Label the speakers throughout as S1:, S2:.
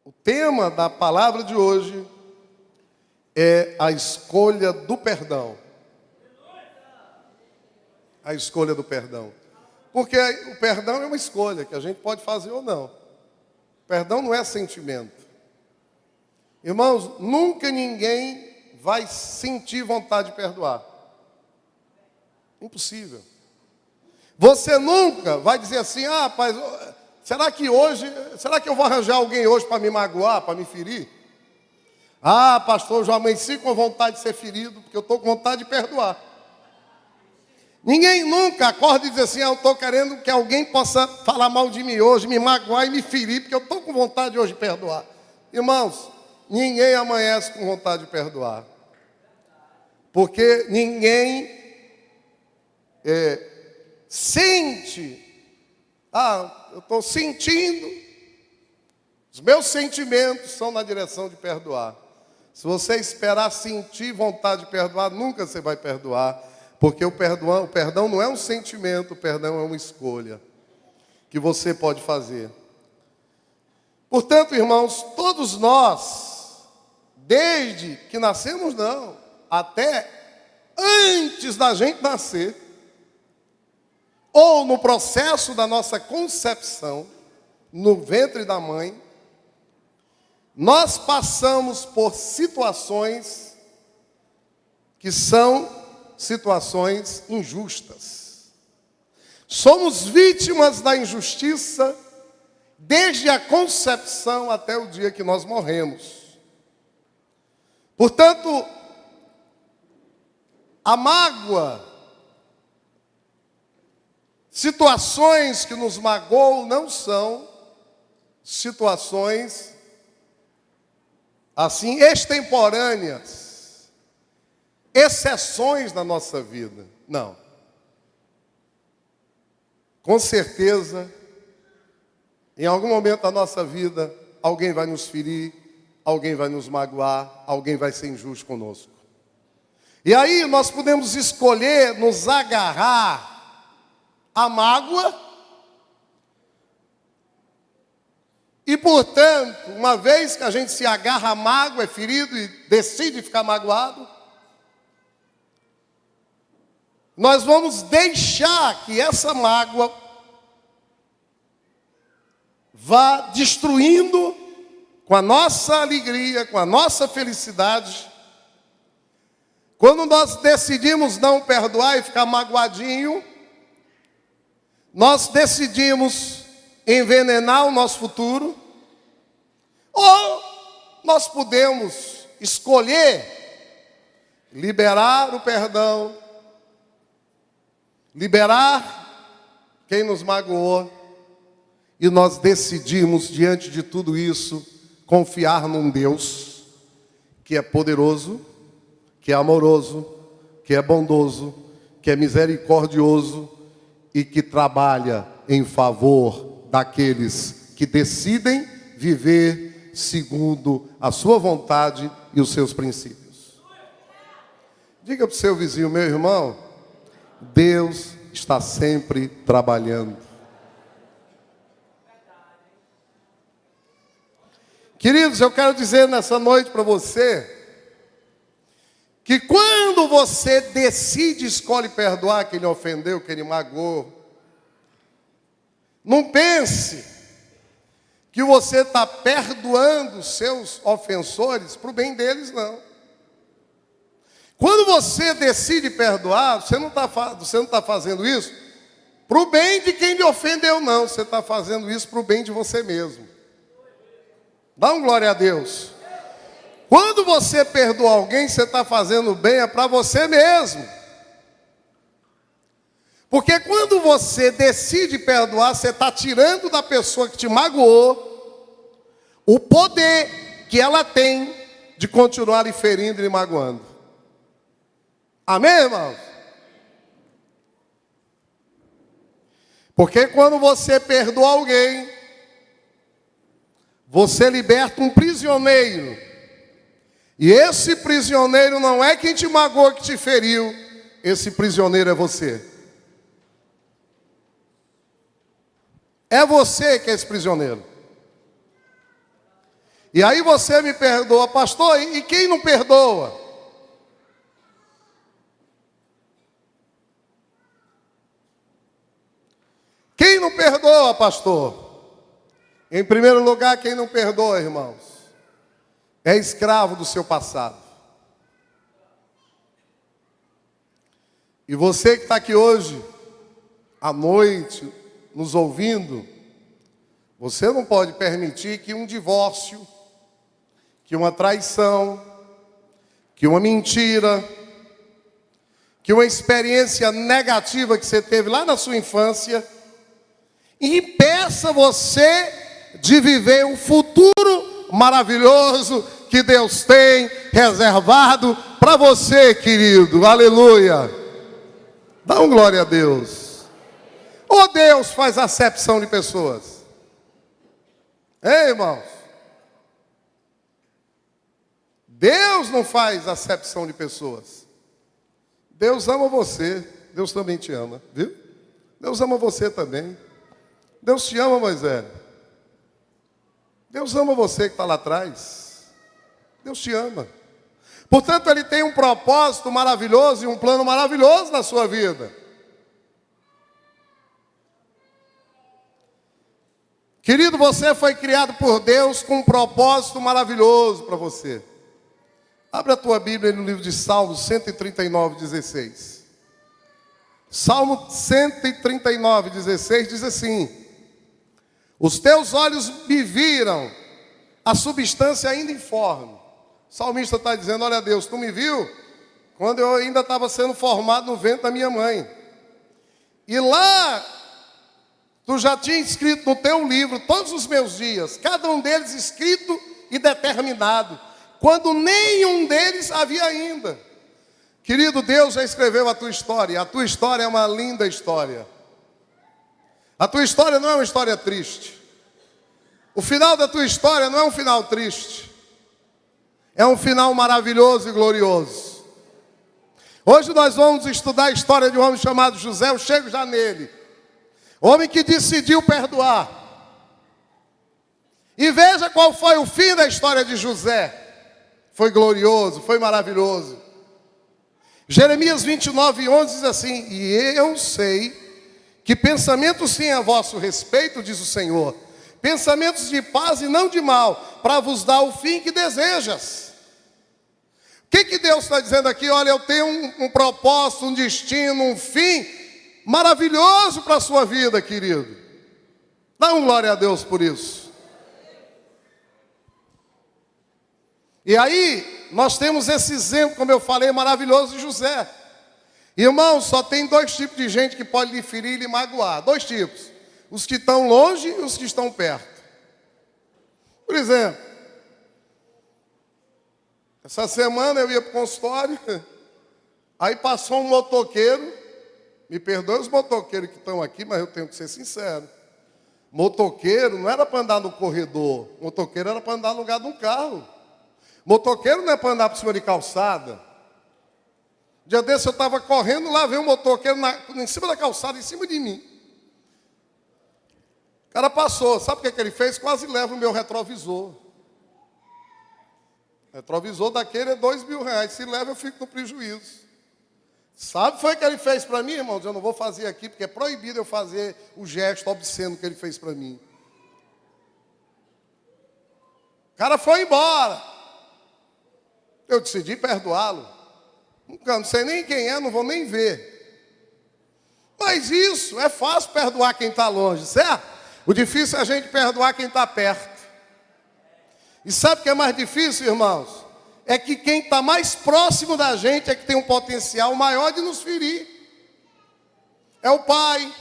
S1: O tema da palavra de hoje é a escolha do perdão. A escolha do perdão. Porque o perdão é uma escolha que a gente pode fazer ou não. Perdão não é sentimento. Irmãos, nunca ninguém vai sentir vontade de perdoar. Impossível. Você nunca vai dizer assim: ah, rapaz, será que eu vou arranjar alguém hoje para me magoar, para me ferir? Ah, pastor, eu já amanheci com vontade de ser ferido, porque eu estou com vontade de perdoar. Ninguém nunca acorda e diz assim: ah, eu estou querendo que alguém possa falar mal de mim hoje, me magoar e me ferir, porque eu estou com vontade hoje de perdoar. Irmãos, ninguém amanhece com vontade de perdoar. Porque ninguém sente, eu estou sentindo, os meus sentimentos são na direção de perdoar. Se você esperar sentir vontade de perdoar, nunca você vai perdoar, porque o perdão não é um sentimento, o perdão é uma escolha que você pode fazer. Portanto, irmãos, todos nós, desde que nascemos não, até antes da gente nascer, ou no processo da nossa concepção, no ventre da mãe, nós passamos por situações que são situações injustas. Somos vítimas da injustiça desde a concepção até o dia que nós morremos. Portanto, a mágoa, situações que nos magoam não são situações assim extemporâneas, exceções na nossa vida. Não. Com certeza, em algum momento da nossa vida, alguém vai nos ferir, alguém vai nos magoar, alguém vai ser injusto conosco. E aí nós podemos escolher nos agarrar à mágoa e, portanto, uma vez que a gente se agarra à mágoa, é ferido e decide ficar magoado, nós vamos deixar que essa mágoa vá destruindo com a nossa alegria, com a nossa felicidade. Quando nós decidimos não perdoar e ficar magoadinho, nós decidimos envenenar o nosso futuro, ou nós podemos escolher liberar o perdão, liberar quem nos magoou, e nós decidimos, diante de tudo isso, confiar num Deus que é poderoso, que é amoroso, que é bondoso, que é misericordioso e que trabalha em favor daqueles que decidem viver segundo a sua vontade e os seus princípios. Diga para o seu vizinho: meu irmão, Deus está sempre trabalhando. Queridos, eu quero dizer nessa noite para você que quando você decide, escolhe perdoar quem lhe ofendeu, quem lhe magoou, não pense que você está perdoando seus ofensores para o bem deles, não. Quando você decide perdoar, você não está fazendo isso para o bem de quem lhe ofendeu, não. Você está fazendo isso para o bem de você mesmo. Dá um glória a Deus. Quando você perdoa alguém, você está fazendo bem, é para você mesmo. Porque quando você decide perdoar, você está tirando da pessoa que te magoou o poder que ela tem de continuar lhe ferindo e lhe magoando. Amém, irmãos? Porque quando você perdoa alguém, você liberta um prisioneiro. E esse prisioneiro não é quem te magoou, que te feriu. Esse prisioneiro é você. É você que é esse prisioneiro. E aí você me perdoa, pastor, e quem não perdoa? Quem não perdoa, pastor? Em primeiro lugar, quem não perdoa, irmãos, é escravo do seu passado. E você que está aqui hoje, à noite, nos ouvindo, você não pode permitir que um divórcio, que uma traição, que uma mentira, que uma experiência negativa que você teve lá na sua infância, impeça você de viver um futuro maravilhoso que Deus tem reservado para você, querido. Aleluia. Dá um glória a Deus. Ou Deus faz acepção de pessoas? Ei, irmãos? Deus não faz acepção de pessoas. Deus ama você. Deus também te ama, viu? Deus ama você também. Deus te ama, Moisés. Deus ama você que está lá atrás. Deus te ama. Portanto, Ele tem um propósito maravilhoso e um plano maravilhoso na sua vida. Querido, você foi criado por Deus com um propósito maravilhoso para você. Abre a tua Bíblia no livro de Salmos 139, 16. Salmo 139, 16 diz assim: os teus olhos me viram a substância ainda informe. O salmista está dizendo, olha Deus, tu me viu quando eu ainda estava sendo formado no ventre da minha mãe. E lá, tu já tinha escrito no teu livro todos os meus dias, cada um deles escrito e determinado, quando nenhum deles havia ainda. Querido, Deus já escreveu a tua história é uma linda história. A tua história não é uma história triste. O final da tua história não é um final triste. É um final maravilhoso e glorioso. Hoje nós vamos estudar a história de um homem chamado José. Eu chego já nele. Homem que decidiu perdoar. E veja qual foi o fim da história de José. Foi glorioso, foi maravilhoso. Jeremias 29, 11 diz assim: e eu sei que pensamentos têm a vosso respeito, diz o Senhor, pensamentos de paz e não de mal, para vos dar o fim que desejas. O que Deus está dizendo aqui? Olha, eu tenho um propósito, um destino, um fim maravilhoso para a sua vida, querido. Dá um glória a Deus por isso. E aí, nós temos esse exemplo, como eu falei, maravilhoso de José. Irmãos, só tem dois tipos de gente que pode lhe ferir e lhe magoar. Dois tipos. Os que estão longe e os que estão perto. Por exemplo, essa semana eu ia para o consultório, aí passou um motoqueiro, me perdoe os motoqueiros que estão aqui, mas eu tenho que ser sincero. Motoqueiro não era para andar no corredor, motoqueiro era para andar no lugar de um carro. Motoqueiro não é para andar por cima de calçada. Dia desse eu estava correndo lá, veio um motoqueiro em cima da calçada, em cima de mim. O cara passou, sabe o que ele fez? Quase leva o meu retrovisor. Retrovisor daquele é R$2.000. Se leva, eu fico no prejuízo. Sabe o que foi que ele fez para mim, irmãos? Eu não vou fazer aqui, porque é proibido eu fazer o gesto obsceno que ele fez para mim. O cara foi embora. Eu decidi perdoá-lo. Não sei nem quem é, não vou nem ver. Mas isso, é fácil perdoar quem está longe, certo? O difícil é a gente perdoar quem está perto. E sabe o que é mais difícil, irmãos? É que quem está mais próximo da gente é que tem um potencial maior de nos ferir. É o pai,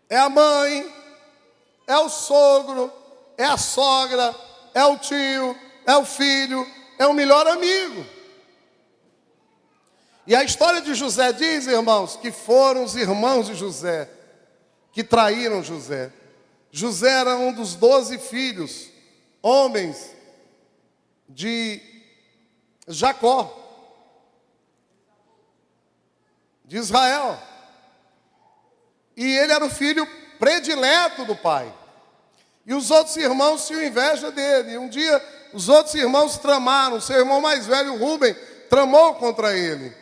S1: é a mãe, é o sogro, é a sogra, é o tio, é o filho, é o melhor amigo. E a história de José diz, irmãos, que foram os irmãos de José que traíram José. José era um dos 12 filhos, homens de Jacó, de Israel. E ele era o filho predileto do pai. E os outros irmãos tinham inveja dele. E um dia, os outros irmãos tramaram. Seu irmão mais velho, Rubem, tramou contra ele,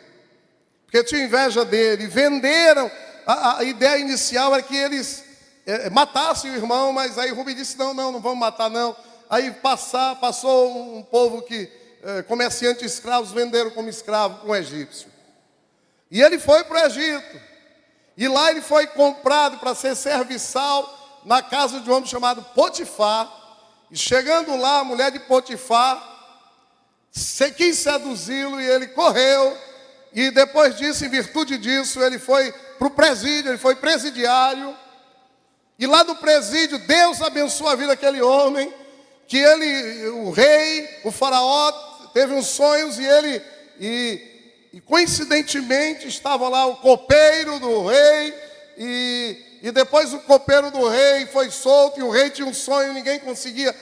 S1: porque tinha inveja dele. Venderam, a ideia inicial era que eles matassem o irmão, mas aí Rubem disse, não vamos matar não. Aí passou um povo que, comerciantes escravos, venderam como escravo com um egípcio. E ele foi para o Egito. E lá ele foi comprado para ser serviçal na casa de um homem chamado Potifar. E chegando lá, a mulher de Potifar quis seduzi-lo e ele correu. E depois disso, em virtude disso, ele foi para o presídio, ele foi presidiário. E lá no presídio, Deus abençoou a vida daquele homem, que o rei, o faraó, teve uns sonhos e coincidentemente estava lá o copeiro do rei, e depois o copeiro do rei foi solto, e o rei tinha um sonho, ninguém conseguia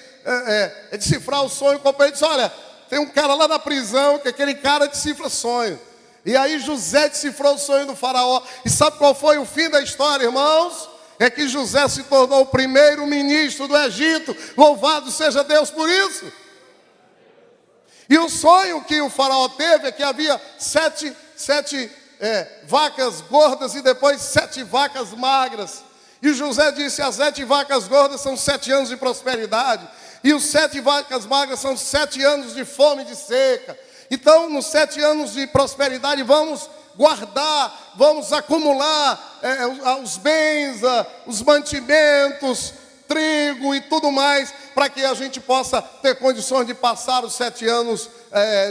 S1: decifrar o sonho. O copeiro disse, olha, tem um cara lá na prisão, que aquele cara decifra sonho. E aí José decifrou o sonho do faraó. E sabe qual foi o fim da história, irmãos? É que José se tornou o primeiro ministro do Egito. Louvado seja Deus por isso. E o sonho que o faraó teve é que havia sete vacas gordas e depois 7 vacas magras. E José disse, as 7 vacas gordas são 7 anos de prosperidade. E os 7 vacas magras são 7 anos de fome e de seca. Então, nos 7 anos de prosperidade, vamos guardar, vamos acumular os bens, os mantimentos, trigo e tudo mais, para que a gente possa ter condições de passar os 7 anos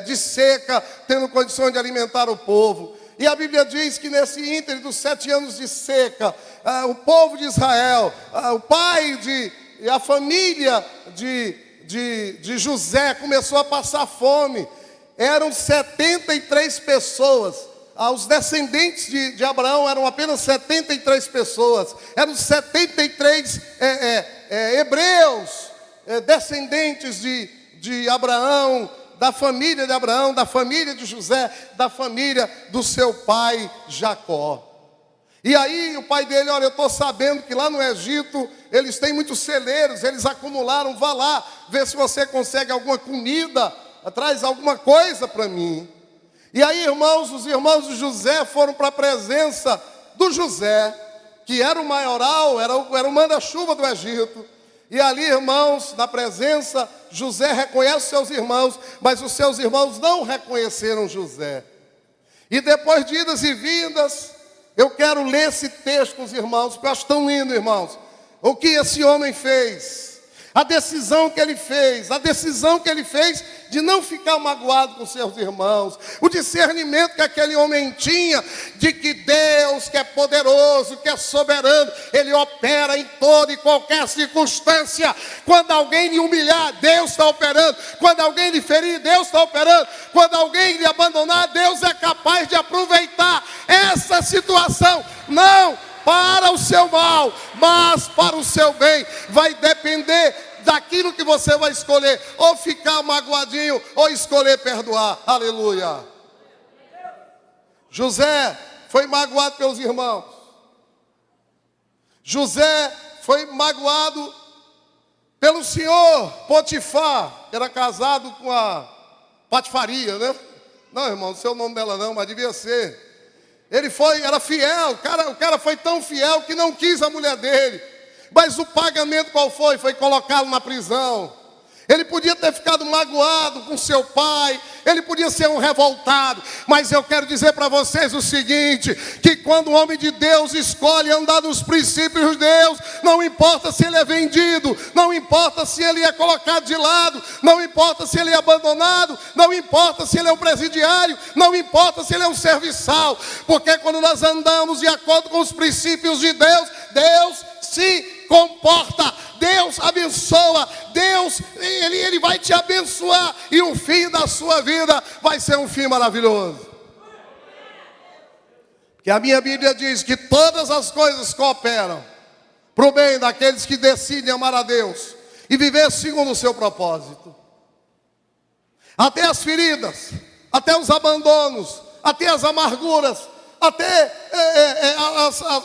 S1: de seca, tendo condições de alimentar o povo. E a Bíblia diz que nesse íntere dos 7 anos de seca, o povo de Israel, o pai e a família de José começou a passar fome. Eram 73 pessoas. Os descendentes de Abraão eram apenas 73 pessoas. Eram 73 hebreus, descendentes de Abraão, da família de Abraão, da família de José, da família do seu pai Jacó. E aí o pai dele, olha, eu estou sabendo que lá no Egito eles têm muitos celeiros, eles acumularam, vá lá, vê se você consegue alguma comida, traz alguma coisa para mim. E aí, irmãos, os irmãos de José foram para a presença do José, que era o maioral, era o manda-chuva do Egito. E ali, irmãos, na presença, José reconhece seus irmãos, mas os seus irmãos não reconheceram José. E depois de idas e vindas, eu quero ler esse texto com os irmãos, porque eu acho tão lindo, irmãos. O que esse homem fez, a decisão que ele fez de não ficar magoado com seus irmãos, o discernimento que aquele homem tinha de que Deus, que é poderoso, que é soberano, Ele opera em toda e qualquer circunstância. Quando alguém lhe humilhar, Deus está operando. Quando alguém lhe ferir, Deus está operando. Quando alguém lhe abandonar, Deus é capaz de aproveitar essa situação. Não para o seu mal, mas para o seu bem. Vai depender daquilo que você vai escolher, ou ficar magoadinho, ou escolher perdoar. Aleluia. José foi magoado pelos irmãos. José foi magoado pelo senhor Potifar, que era casado com a Patifaria, né? Não, irmão, não sei o nome dela não, mas devia ser. Ele era fiel, o cara foi tão fiel que não quis a mulher dele. Mas o pagamento qual foi? Foi colocá-lo na prisão. Ele podia ter ficado magoado com seu pai, ele podia ser um revoltado, mas eu quero dizer para vocês o seguinte, que quando o homem de Deus escolhe andar nos princípios de Deus, não importa se ele é vendido, não importa se ele é colocado de lado, não importa se ele é abandonado, não importa se ele é um presidiário, não importa se ele é um serviçal, porque quando nós andamos de acordo com os princípios de Deus, Deus se comporta, Deus abençoa, Deus, Ele vai te abençoar, e o fim da sua vida vai ser um fim maravilhoso. Porque a minha Bíblia diz que todas as coisas cooperam para o bem daqueles que decidem amar a Deus e viver segundo o seu propósito. Até as feridas, até os abandonos, até as amarguras, até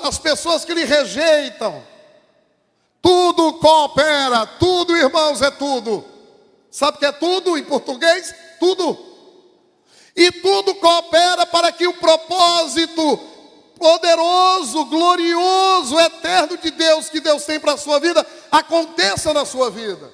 S1: as pessoas que lhe rejeitam, Tudo coopera, tudo, irmãos, é tudo. Sabe o que é tudo em português? Tudo. E tudo coopera para que o propósito poderoso, glorioso, eterno de Deus, que Deus tem para a sua vida, aconteça na sua vida.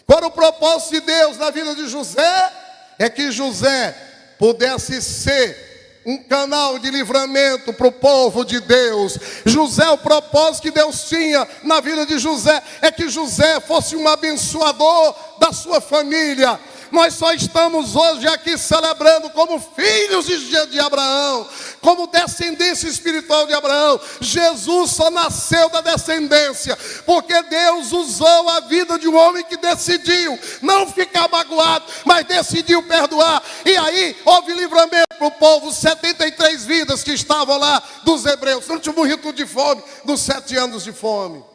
S1: Qual o propósito de Deus na vida de José? É que José pudesse ser um canal de livramento para o povo de Deus. José, o propósito que Deus tinha na vida de José é que José fosse um abençoador da sua família. Nós só estamos hoje aqui celebrando como filhos de Abraão, como descendência espiritual de Abraão. Jesus só nasceu da descendência, porque Deus usou a vida de um homem que decidiu não ficar magoado, mas decidiu perdoar. E aí houve livramento para o povo, 73 vidas que estavam lá dos hebreus. Não tinham morrido de fome, dos 7 anos de fome.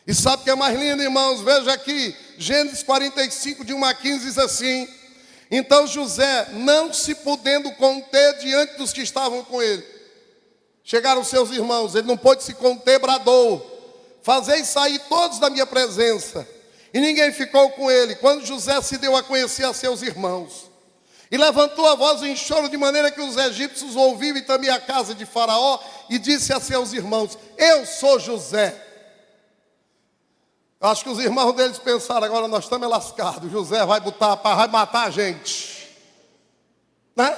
S1: E sabe o que é mais lindo, irmãos? Veja aqui, Gênesis 45, de 1 a 15, diz assim: então José, não se podendo conter diante dos que estavam com ele, chegaram seus irmãos, ele não pôde se conter, bradou: fazei sair todos da minha presença. E ninguém ficou com ele. Quando José se deu a conhecer a seus irmãos, e levantou a voz em choro, de maneira que os egípcios ouviram, e também a casa de Faraó, e disse a seus irmãos: eu sou José. Acho que os irmãos deles pensaram: agora nós estamos lascados, José vai matar a gente, né?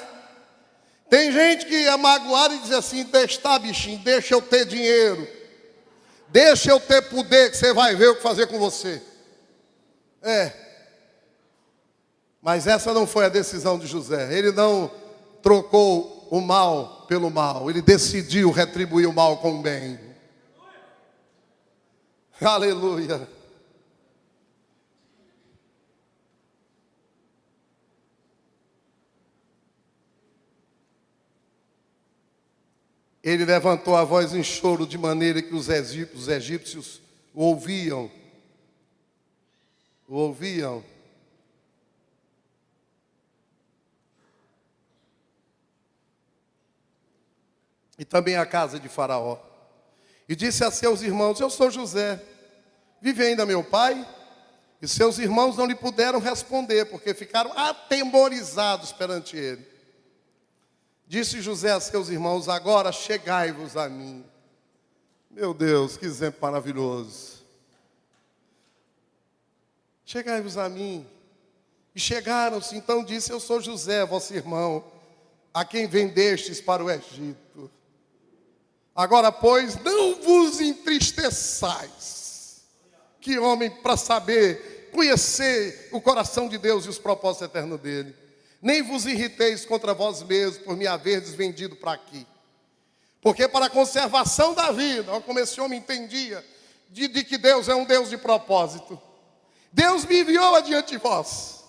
S1: Tem gente que é magoado e diz assim: deixa, bichinho, deixa eu ter dinheiro, deixa eu ter poder, que você vai ver o que fazer com você. Mas essa não foi a decisão de José. Ele não trocou o mal pelo mal, ele decidiu retribuir o mal com o bem. Aleluia. Ele levantou a voz em choro, de maneira que os egípcios o ouviam. E também a casa de Faraó. E disse a seus irmãos: eu sou José, vive ainda meu pai? E seus irmãos não lhe puderam responder, porque ficaram atemorizados perante ele. Disse José a seus irmãos: agora chegai-vos a mim. Meu Deus, que exemplo maravilhoso. Chegai-vos a mim. E chegaram-se, então disse: eu sou José, vosso irmão, a quem vendestes para o Egito. Agora, pois, não vos entristeçais. Que homem para saber, conhecer o coração de Deus e os propósitos eternos dele. Nem vos irriteis contra vós mesmos por me haverdes vendido para aqui. Porque para a conservação da vida, olha como esse homem entendia, de que Deus é um Deus de propósito. Deus me enviou adiante de vós.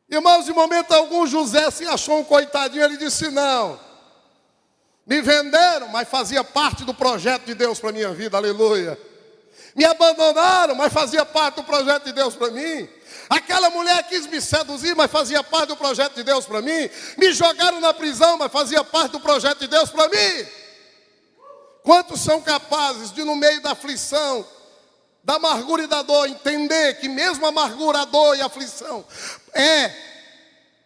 S1: Irmãos, de momento algum, José se achou um coitadinho. Ele disse: não, me venderam, mas fazia parte do projeto de Deus para a minha vida, aleluia. Me abandonaram, mas fazia parte do projeto de Deus para mim. Aquela mulher quis me seduzir, mas fazia parte do projeto de Deus para mim. Me jogaram na prisão, mas fazia parte do projeto de Deus para mim. Quantos são capazes de, no meio da aflição, da amargura e da dor, entender que mesmo a amargura, a dor e a aflição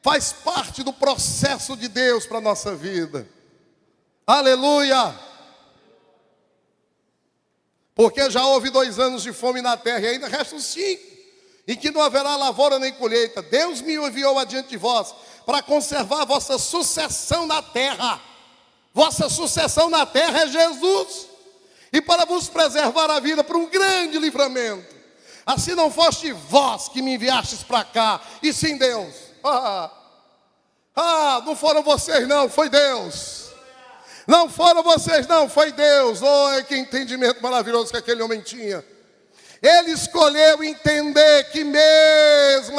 S1: faz parte do processo de Deus para a nossa vida? Aleluia! Porque já houve 2 anos de fome na terra e ainda restam 5. E que não haverá lavoura nem colheita. Deus me enviou adiante de vós para conservar a vossa sucessão na terra. Vossa sucessão na terra é Jesus. E para vos preservar a vida para um grande livramento. Assim não foste vós que me enviastes para cá, e sim Deus. Não foram vocês não, foi Deus. Não foram vocês não, foi Deus. Oh, que entendimento maravilhoso que aquele homem tinha. Ele escolheu entender que mesmo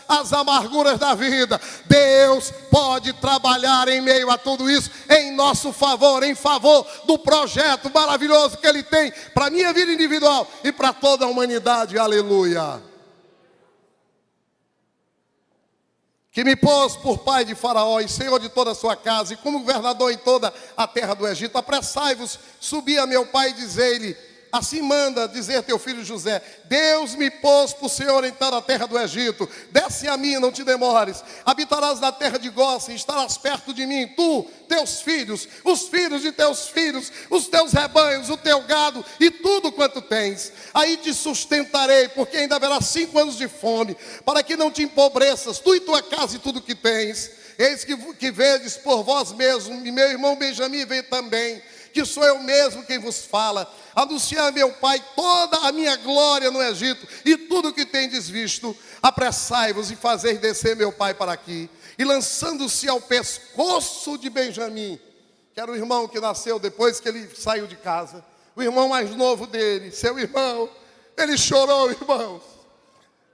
S1: as amarguras da vida, Deus pode trabalhar em meio a tudo isso, em nosso favor, em favor do projeto maravilhoso que Ele tem para a minha vida individual e para toda a humanidade, aleluia. Que me pôs por pai de Faraó e senhor de toda a sua casa, e como governador em toda a terra do Egito. Apressai-vos, subi a meu pai e dizei-lhe: assim manda dizer teu filho José: Deus me pôs por Senhor em toda a terra do Egito. Desce a mim, não te demores. Habitarás na terra de Gósen, estarás perto de mim, tu, teus filhos, os filhos de teus filhos, os teus rebanhos, o teu gado e tudo quanto tens. Aí te sustentarei, porque ainda haverá 5 anos de fome, para que não te empobreças, tu e tua casa e tudo que tens. Eis que vedes por vós mesmos, e meu irmão Benjamim vê também, que sou eu mesmo quem vos fala. Anunciar a meu pai toda a minha glória no Egito, e tudo que tendes visto. Apressai-vos e fazei descer meu pai para aqui. E lançando-se ao pescoço de Benjamim, que era o irmão que nasceu depois que ele saiu de casa, o irmão mais novo dele, seu irmão, ele chorou, irmãos.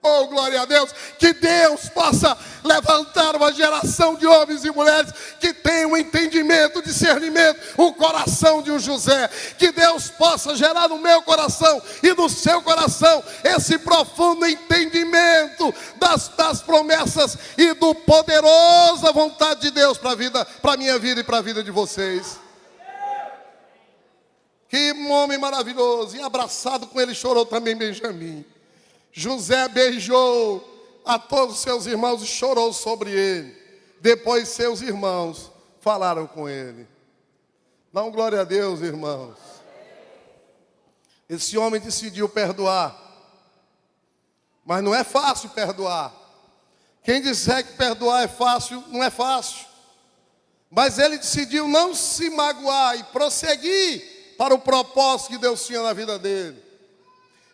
S1: Oh, glória a Deus, que Deus possa levantar uma geração de homens e mulheres que tenham entendimento, discernimento, o coração de um José. Que Deus possa gerar no meu coração e no seu coração esse profundo entendimento das promessas e do poderosa vontade de Deus para a minha vida e para a vida de vocês. Que homem maravilhoso, e abraçado com ele chorou também Benjamim. José beijou a todos os seus irmãos e chorou sobre ele. Depois seus irmãos falaram com ele. Dão glória a Deus, irmãos. Esse homem decidiu perdoar. Mas não é fácil perdoar. Quem disser que perdoar é fácil, não é fácil. Mas ele decidiu não se magoar e prosseguir para o propósito que Deus tinha na vida dele.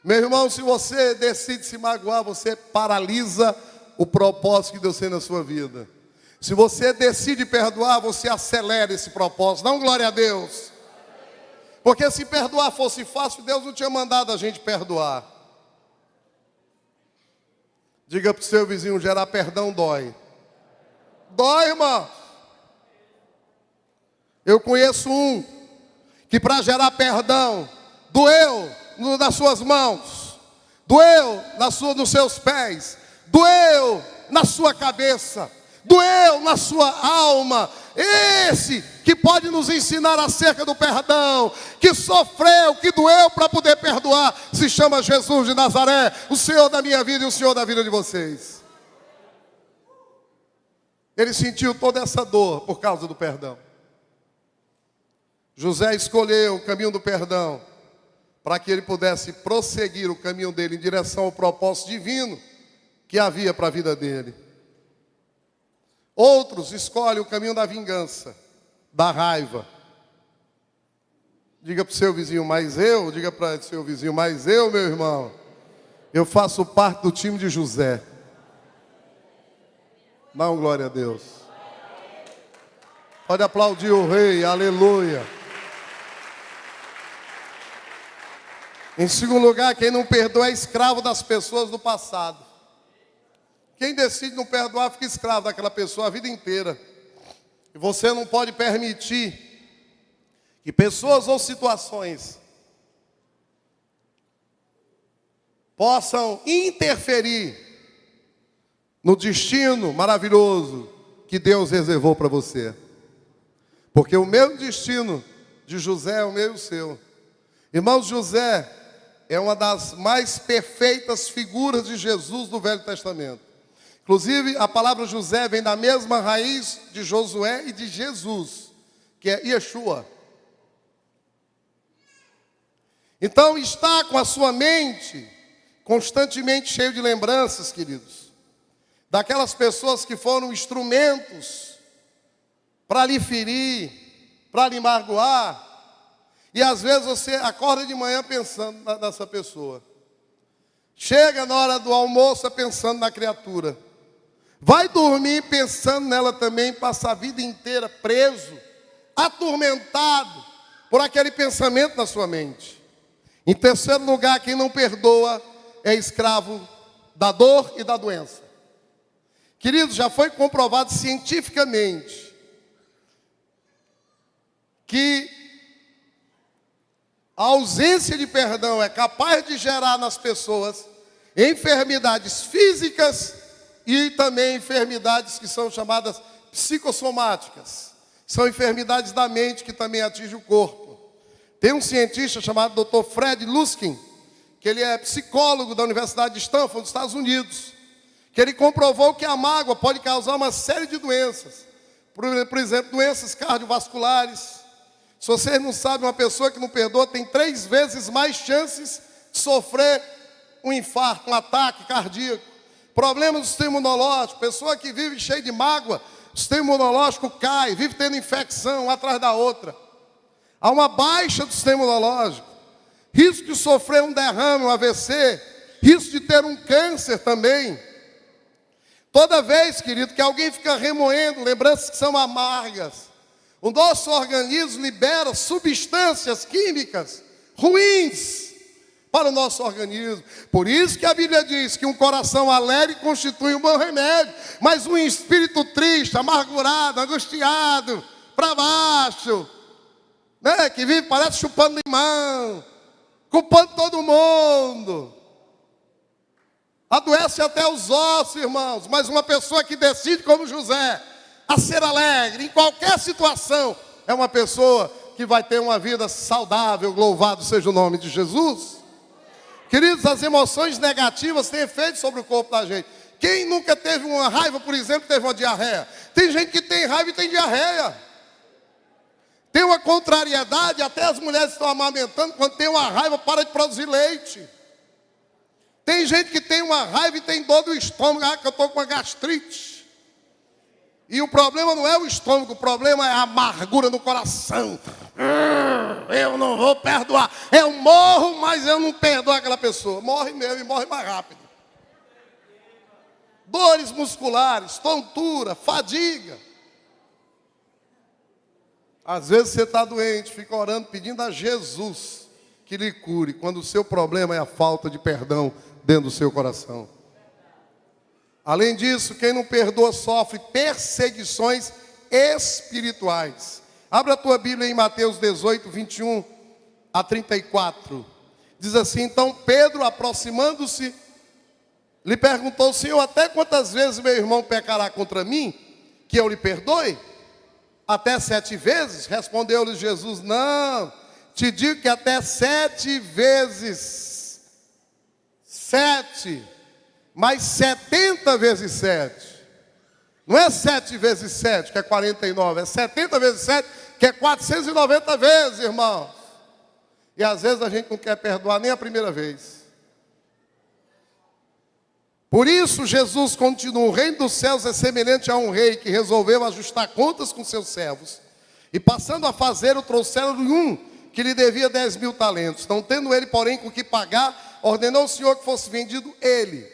S1: Meu irmão, se você decide se magoar, você paralisa o propósito que Deus tem na sua vida. Se você decide perdoar, você acelera esse propósito. Dá glória a Deus. Porque se perdoar fosse fácil, Deus não tinha mandado a gente perdoar. Diga para o seu vizinho: gerar perdão dói. Dói, irmão. Eu conheço um que para gerar perdão doeu nas suas mãos, doeu nos seus pés, doeu na sua cabeça, doeu na sua alma. Esse que pode nos ensinar acerca do perdão, que sofreu, que doeu para poder perdoar, se chama Jesus de Nazaré, o Senhor da minha vida e o Senhor da vida de vocês. Ele sentiu toda essa dor por causa do perdão. José escolheu o caminho do perdão para que ele pudesse prosseguir o caminho dele em direção ao propósito divino que havia para a vida dele. Outros escolhem o caminho da vingança, da raiva. Diga para o seu vizinho: mas eu, diga para o seu vizinho: mas eu, meu irmão, eu faço parte do time de José. Dá uma glória a Deus. Pode aplaudir o rei, aleluia. Em segundo lugar, quem não perdoa é escravo das pessoas do passado. Quem decide não perdoar fica escravo daquela pessoa a vida inteira. E você não pode permitir que pessoas ou situações possam interferir no destino maravilhoso que Deus reservou para você. Porque o mesmo destino de José é o meu e o seu. Irmãos, José é uma das mais perfeitas figuras de Jesus do Velho Testamento. Inclusive, a palavra José vem da mesma raiz de Josué e de Jesus, que é Yeshua. Então, está com a sua mente constantemente cheio de lembranças, queridos, daquelas pessoas que foram instrumentos para lhe ferir, para lhe magoar. E às vezes você acorda de manhã pensando nessa pessoa. Chega na hora do almoço pensando na criatura. Vai dormir pensando nela também, passa a vida inteira preso, atormentado por aquele pensamento na sua mente. Em terceiro lugar, quem não perdoa é escravo da dor e da doença. Queridos, já foi comprovado cientificamente que a ausência de perdão é capaz de gerar nas pessoas enfermidades físicas e também enfermidades que são chamadas psicossomáticas. São enfermidades da mente que também atingem o corpo. Tem um cientista chamado Dr. Fred Luskin, que ele é psicólogo da Universidade de Stanford, dos Estados Unidos, que ele comprovou que a mágoa pode causar uma série de doenças. Por exemplo, doenças cardiovasculares. Se vocês não sabem, uma pessoa que não perdoa tem 3 vezes mais chances de sofrer um infarto, um ataque cardíaco. Problemas do sistema imunológico. Pessoa que vive cheia de mágoa, o sistema imunológico cai, vive tendo infecção uma atrás da outra. Há uma baixa do sistema imunológico. Risco de sofrer um derrame, um AVC. Risco de ter um câncer também. Toda vez, querido, que alguém fica remoendo lembranças que são amargas, o nosso organismo libera substâncias químicas ruins para o nosso organismo. Por isso que a Bíblia diz que um coração alegre constitui um bom remédio, mas um espírito triste, amargurado, angustiado, para baixo, né, que vive, parece chupando limão, culpando todo mundo, adoece até os ossos, irmãos. Mas uma pessoa que decide, como José, a ser alegre em qualquer situação, é uma pessoa que vai ter uma vida saudável. Louvado seja o nome de Jesus. Queridos, as emoções negativas têm efeito sobre o corpo da gente. Quem nunca teve uma raiva, por exemplo, teve uma diarreia? Tem gente que tem raiva e tem diarreia. Tem uma contrariedade, até as mulheres estão amamentando, quando tem uma raiva, para de produzir leite. Tem gente que tem uma raiva e tem dor do estômago, que eu estou com uma gastrite. E o problema não é o estômago, o problema é a amargura no coração. Eu não vou perdoar. Eu morro, mas eu não perdoo aquela pessoa. Morre mesmo e morre mais rápido. Dores musculares, tontura, fadiga. Às vezes você está doente, fica orando, pedindo a Jesus que lhe cure, quando o seu problema é a falta de perdão dentro do seu coração. Além disso, quem não perdoa sofre perseguições espirituais. Abra a tua Bíblia em Mateus 18, 21 a 34. Diz assim: então Pedro, aproximando-se, lhe perguntou: Senhor, até quantas vezes meu irmão pecará contra mim, que eu lhe perdoe? Até 7 vezes? Respondeu-lhe Jesus: não, te digo que até 7 vezes. 7, mais 70 vezes 7. Não é 7 vezes 7, que é 49, é 70 vezes 7, que é 490 vezes, irmãos. E às vezes a gente não quer perdoar nem a primeira vez. Por isso Jesus continua: o reino dos céus é semelhante a um rei que resolveu ajustar contas com seus servos. E passando a fazer, trouxeram-lhe um que lhe devia 10.000 talentos. Não tendo ele, porém, com que pagar, ordenou o Senhor que fosse vendido ele,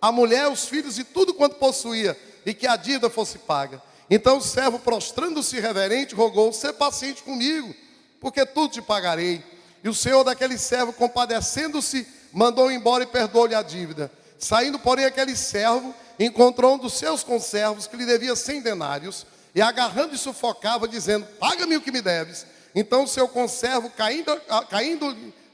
S1: a mulher, os filhos e tudo quanto possuía, e que a dívida fosse paga. Então o servo, prostrando-se reverente, rogou: ser paciente comigo, porque tudo te pagarei. E o senhor daquele servo, compadecendo-se, mandou embora e perdoou-lhe a dívida. Saindo, porém, aquele servo encontrou um dos seus conservos que lhe devia 100 denários, e agarrando e sufocava, dizendo: paga-me o que me deves. Então o seu conservo, caindo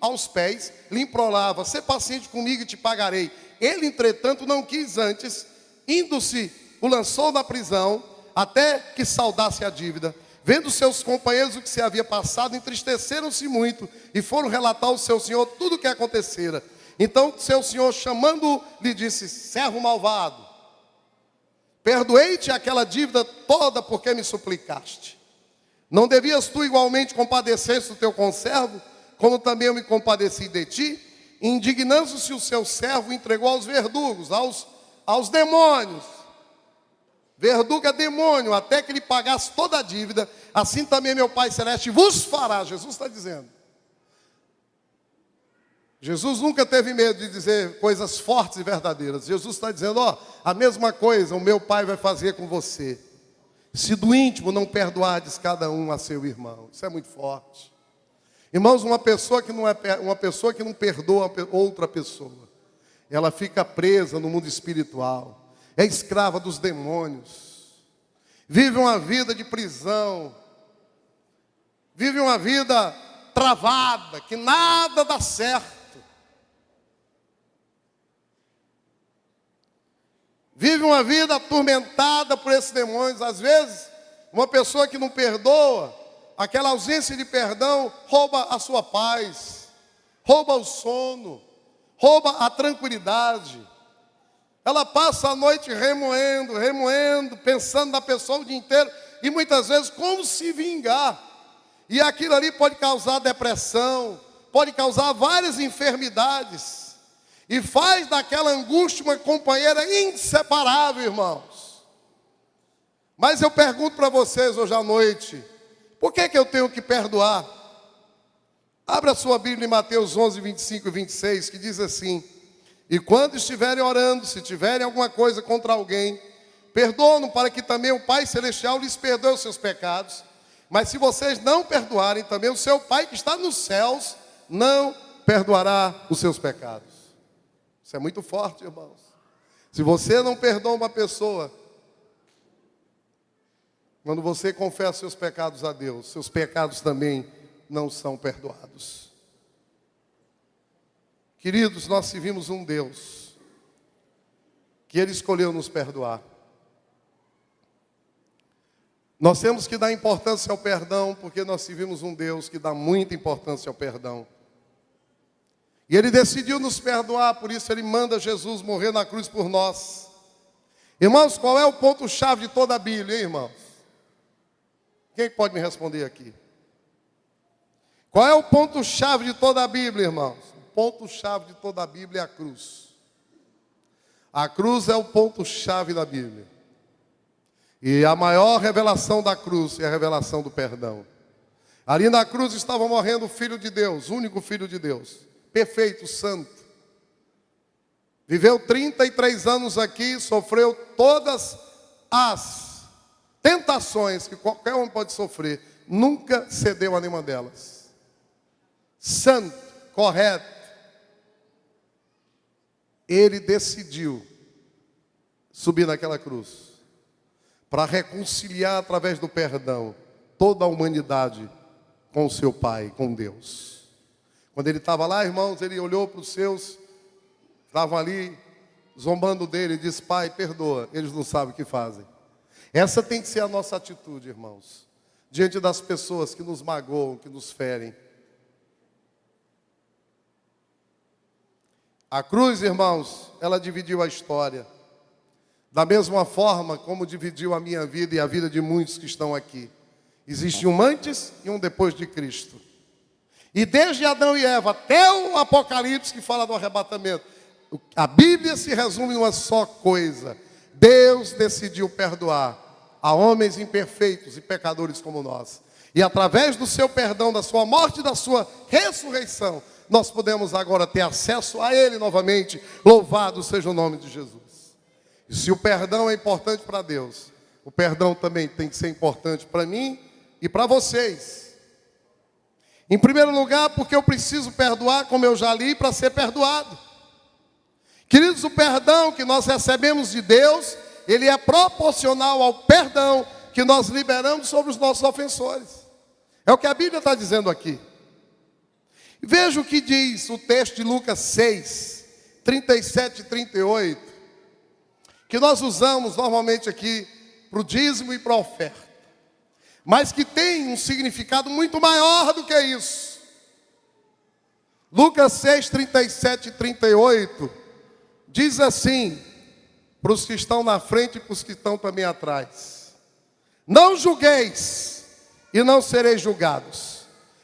S1: aos pés, lhe implorava: ser paciente comigo e te pagarei. Ele, entretanto, não quis antes, indo-se, o lançou na prisão, até que saldasse a dívida. Vendo seus companheiros o que se havia passado, entristeceram-se muito, e foram relatar ao seu senhor tudo o que acontecera. Então seu senhor, chamando-o, lhe disse: servo malvado, perdoei-te aquela dívida toda porque me suplicaste. Não devias tu igualmente compadecer-se do teu conservo, como também eu me compadeci de ti? Indignando-se o seu servo, entregou aos verdugos, aos demônios. Verdugo é demônio, até que lhe pagasse toda a dívida. Assim também meu Pai Celeste vos fará. Jesus está dizendo. Jesus nunca teve medo de dizer coisas fortes e verdadeiras. Jesus está dizendo: ó, a mesma coisa o meu Pai vai fazer com você, se do íntimo não perdoardes cada um a seu irmão. Isso é muito forte. Irmãos, uma pessoa que não perdoa outra pessoa, ela fica presa no mundo espiritual, é escrava dos demônios, vive uma vida de prisão, vive uma vida travada, que nada dá certo. Vive uma vida atormentada por esses demônios. Às vezes, uma pessoa que não perdoa, aquela ausência de perdão rouba a sua paz, rouba o sono, rouba a tranquilidade. Ela passa a noite remoendo, pensando na pessoa o dia inteiro, e muitas vezes como se vingar. E aquilo ali pode causar depressão, pode causar várias enfermidades, e faz daquela angústia uma companheira inseparável, irmãos. Mas eu pergunto para vocês hoje à noite, por que eu tenho que perdoar? Abra sua Bíblia em Mateus 11, 25 e 26, que diz assim: e quando estiverem orando, se tiverem alguma coisa contra alguém, perdoam para que também o Pai Celestial lhes perdoe os seus pecados. Mas se vocês não perdoarem, também o seu Pai que está nos céus não perdoará os seus pecados. Isso é muito forte, irmãos. Se você não perdoa uma pessoa, quando você confessa seus pecados a Deus, seus pecados também não são perdoados. Queridos, nós servimos um Deus que Ele escolheu nos perdoar. Nós temos que dar importância ao perdão, porque nós servimos um Deus que dá muita importância ao perdão. E Ele decidiu nos perdoar, por isso Ele manda Jesus morrer na cruz por nós. Irmãos, qual é o ponto-chave de toda a Bíblia, hein, irmãos? Quem pode me responder aqui? Qual é o ponto-chave de toda a Bíblia, irmãos? O ponto-chave de toda a Bíblia é a cruz. A cruz é o ponto-chave da Bíblia. E a maior revelação da cruz é a revelação do perdão. Ali na cruz estava morrendo o Filho de Deus, o único Filho de Deus, perfeito, santo. Viveu 33 anos aqui, sofreu todas as tentações que qualquer um pode sofrer, nunca cedeu a nenhuma delas. Santo, correto. Ele decidiu subir naquela cruz para reconciliar através do perdão toda a humanidade com o seu Pai, com Deus. Quando ele estava lá, irmãos, ele olhou para os seus, estavam ali zombando dele, e disse: Pai, perdoa, eles não sabem o que fazem. Essa tem que ser a nossa atitude, irmãos, diante das pessoas que nos magoam, que nos ferem. A cruz, irmãos, ela dividiu a história. Da mesma forma como dividiu a minha vida e a vida de muitos que estão aqui. Existe um antes e um depois de Cristo. E desde Adão e Eva até o Apocalipse, que fala do arrebatamento, a Bíblia se resume em uma só coisa: Deus decidiu perdoar a homens imperfeitos e pecadores como nós. E através do seu perdão, da sua morte e da sua ressurreição, nós podemos agora ter acesso a Ele novamente. Louvado seja o nome de Jesus. E se o perdão é importante para Deus, o perdão também tem que ser importante para mim e para vocês. Em primeiro lugar, porque eu preciso perdoar, como eu já li, para ser perdoado. Queridos, o perdão que nós recebemos de Deus, ele é proporcional ao perdão que nós liberamos sobre os nossos ofensores. É o que a Bíblia está dizendo aqui. Veja o que diz o texto de Lucas 6, 37 e 38, que nós usamos normalmente aqui para o dízimo e para a oferta, mas que tem um significado muito maior do que isso. Lucas 6, 37 e 38, diz assim, para os que estão na frente e para os que estão também atrás: não julgueis e não sereis julgados,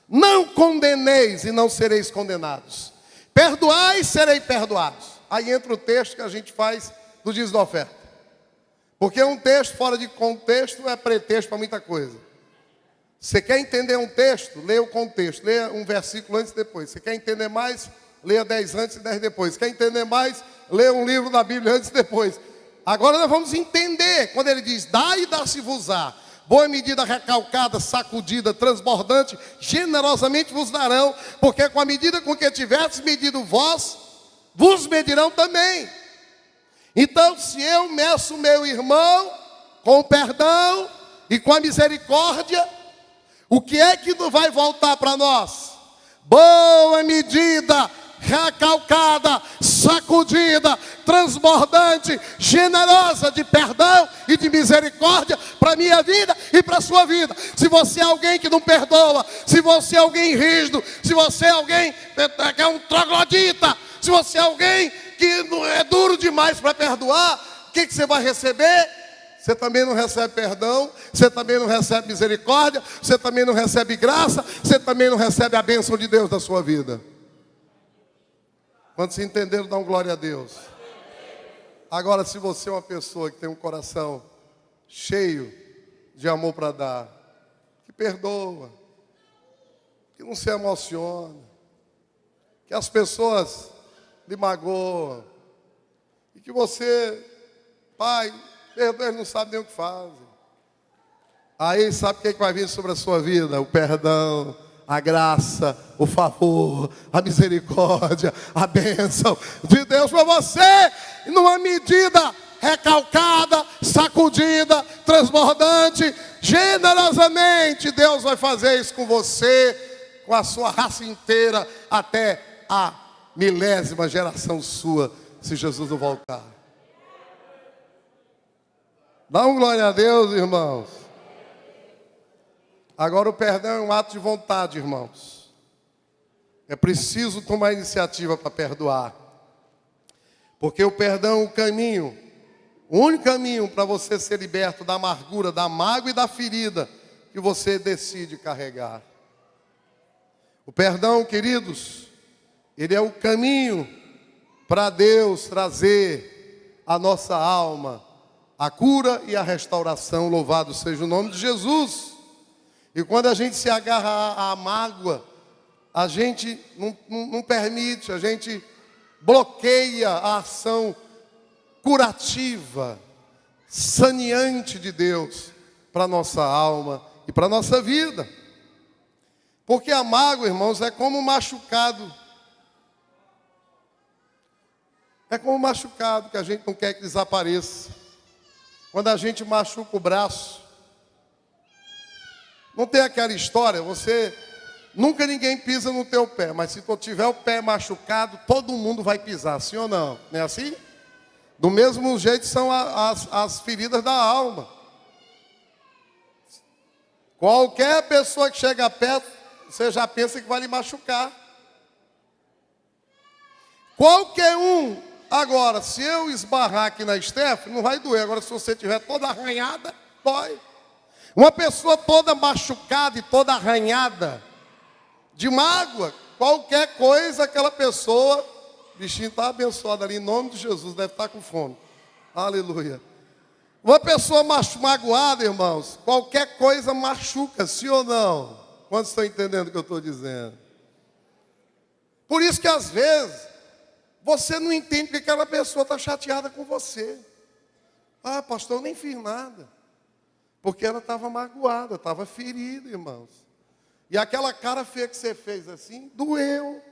S1: não condeneis e não sereis condenados, perdoai e sereis perdoados. Aí entra o texto que a gente faz do dízimo da oferta, porque um texto fora de contexto é pretexto para muita coisa. Você quer entender um texto? Leia o contexto, leia um versículo antes e depois. Você quer entender mais? Leia 10 antes e 10 depois. Quer entender mais? Leia um livro da Bíblia antes e depois. Agora nós vamos entender, quando ele diz: dá e dá-se-vos-á, boa medida, recalcada, sacudida, transbordante, generosamente vos darão, porque com a medida com que tiverdes medido vós, vos medirão também. Então, se eu meço meu irmão com o perdão e com a misericórdia, o que é que não vai voltar para nós? Boa medida, recalcada, sacudida, transbordante, generosa de perdão e de misericórdia para a minha vida e para a sua vida. Se você é alguém que não perdoa, se você é alguém rígido, se você é alguém que é um troglodita, se você é alguém que não é duro demais para perdoar, o que você vai receber? Você também não recebe perdão, você também não recebe misericórdia, você também não recebe graça, você também não recebe a bênção de Deus na sua vida. Quando se entenderam, dá um glória a Deus. Agora, se você é uma pessoa que tem um coração cheio de amor para dar, que perdoa, que não se emociona, que as pessoas lhe magoam, e que você, pai, perdoa, eles não sabem nem o que fazem. Aí sabe o que vai vir sobre a sua vida? O perdão, a graça, o favor, a misericórdia, a bênção de Deus para você, numa medida recalcada, sacudida, transbordante, generosamente. Deus vai fazer isso com você, com a sua raça inteira, até a milésima geração sua, se Jesus não voltar. Dá um glória a Deus, irmãos. Agora o perdão é um ato de vontade, irmãos. É preciso tomar iniciativa para perdoar. Porque o perdão é o caminho, o único caminho para você ser liberto da amargura, da mágoa e da ferida que você decide carregar. O perdão, queridos, ele é o caminho para Deus trazer à nossa alma a cura e a restauração. Louvado seja o nome de Jesus. E quando a gente se agarra à mágoa, a gente não permite, a gente bloqueia a ação curativa, saneante de Deus para a nossa alma e para a nossa vida. Porque a mágoa, irmãos, é como um machucado. É como um machucado que a gente não quer que desapareça. Quando a gente machuca o braço, não tem aquela história, nunca ninguém pisa no teu pé, mas se tu tiver o pé machucado, todo mundo vai pisar, sim ou não? Não é assim? Do mesmo jeito são as feridas da alma. Qualquer pessoa que chega perto, você já pensa que vai lhe machucar. Qualquer um. Agora, se eu esbarrar aqui na Stephanie, não vai doer. Agora, se você tiver toda arranhada, dói. Uma pessoa toda machucada e toda arranhada, de mágoa, qualquer coisa, aquela pessoa, o bichinho está abençoado ali, em nome de Jesus, deve estar com fome. Aleluia. Uma pessoa magoada, irmãos, qualquer coisa machuca, sim ou não? Quantos estão entendendo o que eu estou dizendo? Por isso que às vezes, você não entende que aquela pessoa está chateada com você. Ah, pastor, eu nem fiz nada. Porque ela estava magoada, estava ferida, irmãos. E aquela cara feia que você fez assim, doeu.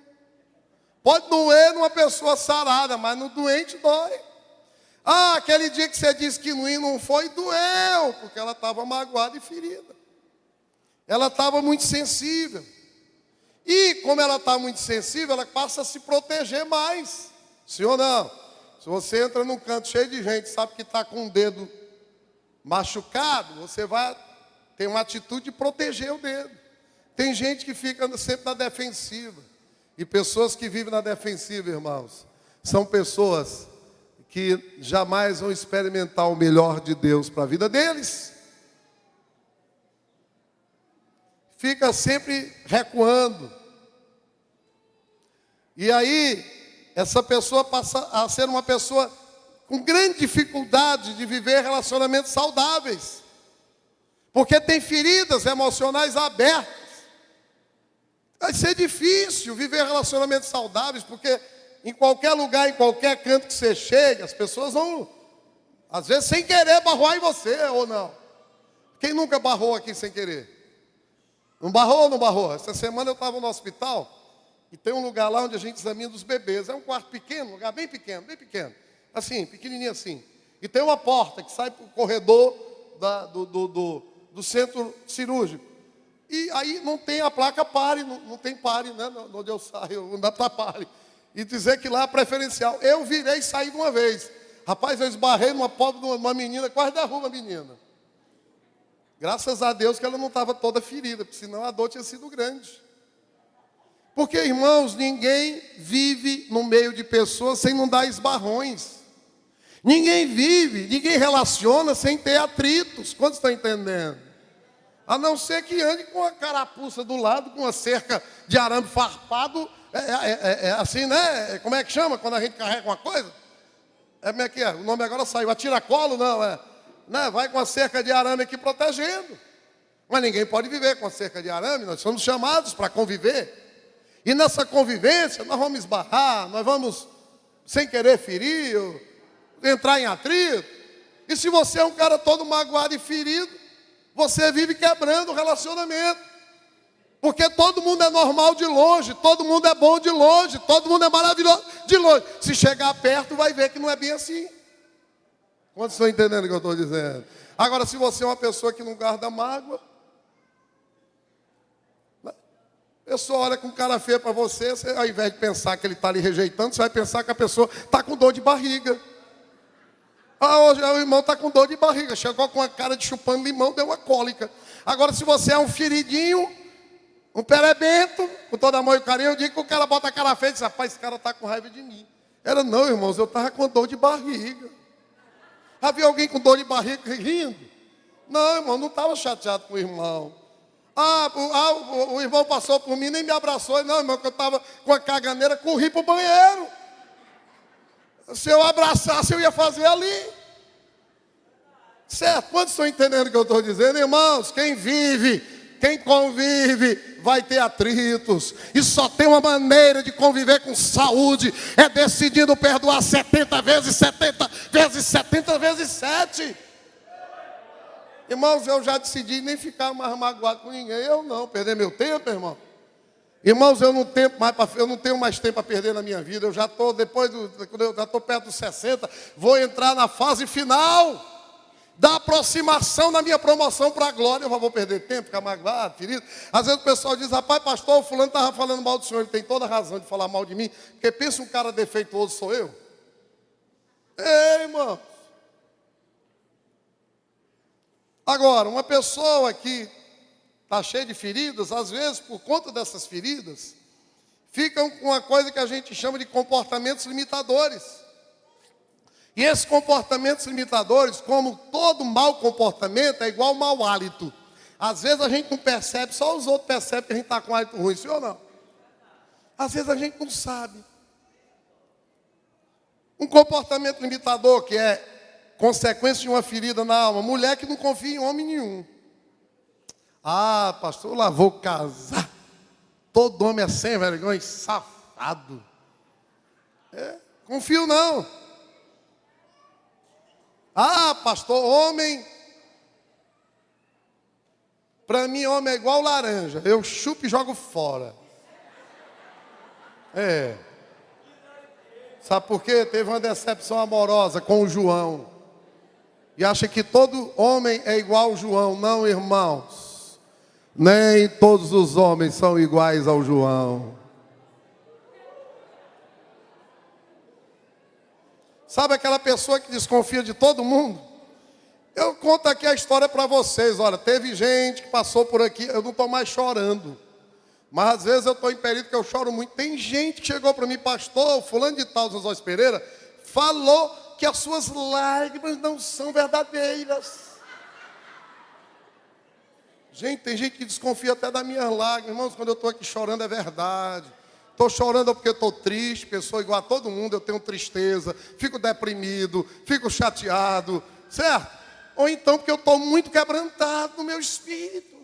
S1: Pode doer numa pessoa sarada, mas no doente dói. Ah, aquele dia que você disse que não foi, doeu. Porque ela estava magoada e ferida. Ela estava muito sensível. E como ela está muito sensível, ela passa a se proteger mais. Sim ou não? Se você entra num canto cheio de gente, sabe que está com o dedo machucado, você vai ter uma atitude de proteger o dedo. Tem gente que fica sempre na defensiva. E pessoas que vivem na defensiva, irmãos, são pessoas que jamais vão experimentar o melhor de Deus para a vida deles. Fica sempre recuando. E aí, essa pessoa passa a ser uma pessoa com grande dificuldade de viver relacionamentos saudáveis. Porque tem feridas emocionais abertas. Vai ser difícil viver relacionamentos saudáveis, porque em qualquer lugar, em qualquer canto que você chegue, as pessoas vão, às vezes, sem querer, barroar em você, ou não? Quem nunca barrou aqui sem querer? Não barrou ou não barrou? Essa semana eu estava no hospital, e tem um lugar lá onde a gente examina os bebês. É um quarto pequeno, um lugar bem pequeno, assim, pequenininho assim. E tem uma porta que sai para o corredor do centro cirúrgico. E aí não tem a placa pare, não tem pare, né? Onde eu saio, não dá para pare. e dizer que lá é preferencial. Eu virei e saí de uma vez. Rapaz, eu esbarrei numa pobre de uma menina, quase derruba a menina. Graças a Deus que ela não estava toda ferida, porque senão a dor tinha sido grande. Porque, irmãos, ninguém vive no meio de pessoas sem não dar esbarrões. Ninguém vive, ninguém relaciona sem ter atritos. Quantos estão entendendo? A não ser que ande com a carapuça do lado, com uma cerca de arame farpado, assim, né? Como é que chama quando a gente carrega uma coisa? Como é que é? O nome agora saiu, atiracolo, não, né? Vai com a cerca de arame aqui protegendo. Mas ninguém pode viver com a cerca de arame, nós somos chamados para conviver. E nessa convivência, nós vamos esbarrar, nós vamos, sem querer ferir, entrar em atrito. E se você é um cara todo magoado e ferido, você vive quebrando o relacionamento. Porque todo mundo é normal de longe, todo mundo é bom de longe, todo mundo é maravilhoso de longe. Se chegar perto, vai ver que não é bem assim. Quantos estão entendendo o que eu estou dizendo? Agora, se você é uma pessoa que não guarda mágoa, a pessoa olha com cara feia para você, ao invés de pensar que ele está lhe rejeitando, você vai pensar que a pessoa está com dor de barriga. Hoje o irmão está com dor de barriga, chegou com a cara de chupando limão, deu uma cólica. Agora, se você é um feridinho, um perebento, com todo amor e carinho, eu digo que o cara bota a cara feia e diz, rapaz, esse cara está com raiva de mim. Não, irmãos, eu estava com dor de barriga. Havia alguém com dor de barriga rindo? Não, irmão, não estava chateado com o irmão. O irmão passou por mim, nem me abraçou. Não, irmão, que eu estava com a caganeira, corri para o banheiro. Se eu abraçasse, eu ia fazer ali. Certo? Quantos estão entendendo o que eu estou dizendo? Irmãos, quem vive, quem convive, vai ter atritos. E só tem uma maneira de conviver com saúde, é decidindo perdoar 70 vezes 70 vezes 70 vezes 7. Irmãos, eu já decidi nem ficar mais magoado com ninguém. Eu não, perder meu tempo, irmão. Irmãos, eu não tenho mais tempo a perder na minha vida. Eu já estou, eu já estou perto dos 60, vou entrar na fase final da aproximação na minha promoção para a glória. Eu vou perder tempo, ficar magoado, ferido. Às vezes o pessoal diz, rapaz, pastor, o fulano estava falando mal do senhor. Ele tem toda a razão de falar mal de mim, porque pensa um cara defeituoso, sou eu. Ei, irmão. Agora, uma pessoa que está cheia de feridas, às vezes, por conta dessas feridas, ficam com uma coisa que a gente chama de comportamentos limitadores. E esses comportamentos limitadores, como todo mau comportamento, é igual mau hálito. Às vezes a gente não percebe, só os outros percebem que a gente está com hálito ruim, sim ou não? Às vezes a gente não sabe. Um comportamento limitador que é consequência de uma ferida na alma. Mulher que não confia em homem nenhum. Ah, pastor, lá vou casar. Todo homem é sem vergonha, safado. Confio não. Ah, pastor, homem. Para mim, homem é igual laranja. Eu chupo e jogo fora. Sabe por quê? Teve uma decepção amorosa com o João. E acha que todo homem é igual ao João. Não, irmãos. Nem todos os homens são iguais ao João. Sabe aquela pessoa que desconfia de todo mundo? Eu conto aqui a história para vocês. Olha, teve gente que passou por aqui. Eu não estou mais chorando. Mas às vezes eu estou em período que eu choro muito. Tem gente que chegou para mim, pastor, fulano de tal, José Pereira, falou que as suas lágrimas não são verdadeiras. Gente, tem gente que desconfia até das minhas lágrimas. Irmãos, quando eu estou aqui chorando é verdade. Estou chorando porque estou triste, porque eu sou igual a todo mundo, eu tenho tristeza, fico deprimido, fico chateado, certo? Ou então porque eu estou muito quebrantado no meu espírito.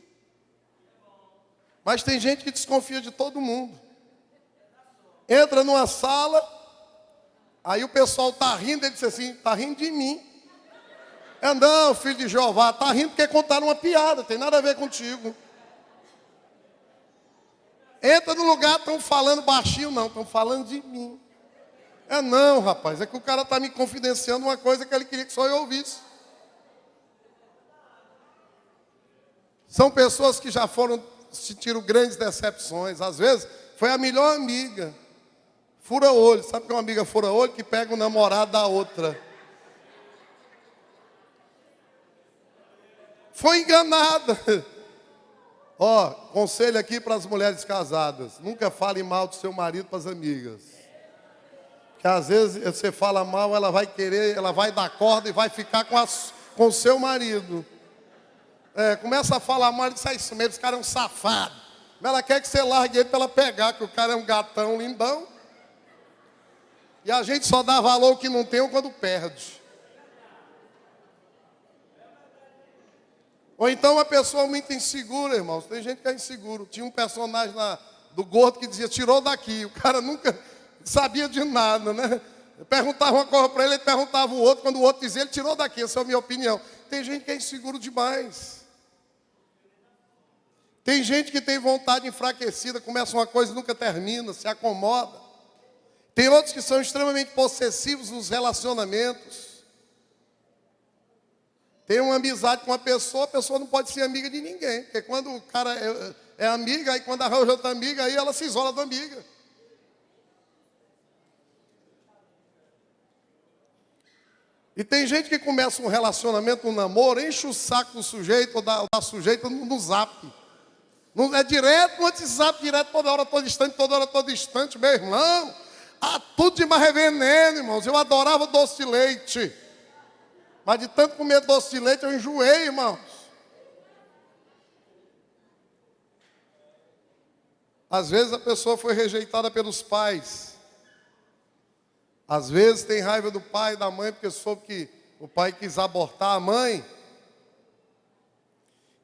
S1: Mas tem gente que desconfia de todo mundo. Entra numa sala, aí o pessoal está rindo, ele diz assim, está rindo de mim. Não, filho de Jeová, está rindo porque contaram uma piada, tem nada a ver contigo. Entra no lugar, estão falando baixinho, não, estão falando de mim. Não, rapaz, é que o cara está me confidenciando uma coisa que ele queria que só eu ouvisse. São pessoas que já sentiram grandes decepções, às vezes foi a melhor amiga, Fura-olho. Sabe o que é uma amiga fura-olho? Que pega o namorado da outra. Foi enganada. Ó, conselho aqui para as mulheres casadas. Nunca fale mal do seu marido para as amigas. Porque às vezes você fala mal, ela vai querer, ela vai dar corda e vai ficar com o seu marido. Começa a falar mal, diz, isso mesmo, esse cara é um safado. Mas ela quer que você largue ele para ela pegar, que o cara é um gatão lindão. E a gente só dá valor ao que não tem quando perde. Ou então uma pessoa muito insegura, irmãos. Tem gente que é inseguro. Tinha um personagem do Gordo que dizia, tirou daqui. O cara nunca sabia de nada, né? Perguntava uma coisa para ele, ele perguntava o outro. Quando o outro dizia, ele tirou daqui. Essa é a minha opinião. Tem gente que é inseguro demais. Tem gente que tem vontade enfraquecida, começa uma coisa e nunca termina, se acomoda. Tem outros que são extremamente possessivos nos relacionamentos. Tem uma amizade com uma pessoa, a pessoa não pode ser amiga de ninguém. Porque quando o cara é amiga, aí quando arranja outra amiga, aí ela se isola da amiga. E tem gente que começa um relacionamento, um namoro, enche o saco do sujeito ou da sujeita no zap. Não é direto no WhatsApp, direto toda hora, toda hora, todo instante, meu irmão. Tudo demais é veneno, irmãos. Eu adorava doce de leite. Mas de tanto comer doce de leite, eu enjoei, irmãos. Às vezes a pessoa foi rejeitada pelos pais. Às vezes tem raiva do pai e da mãe, porque soube que o pai quis abortar a mãe.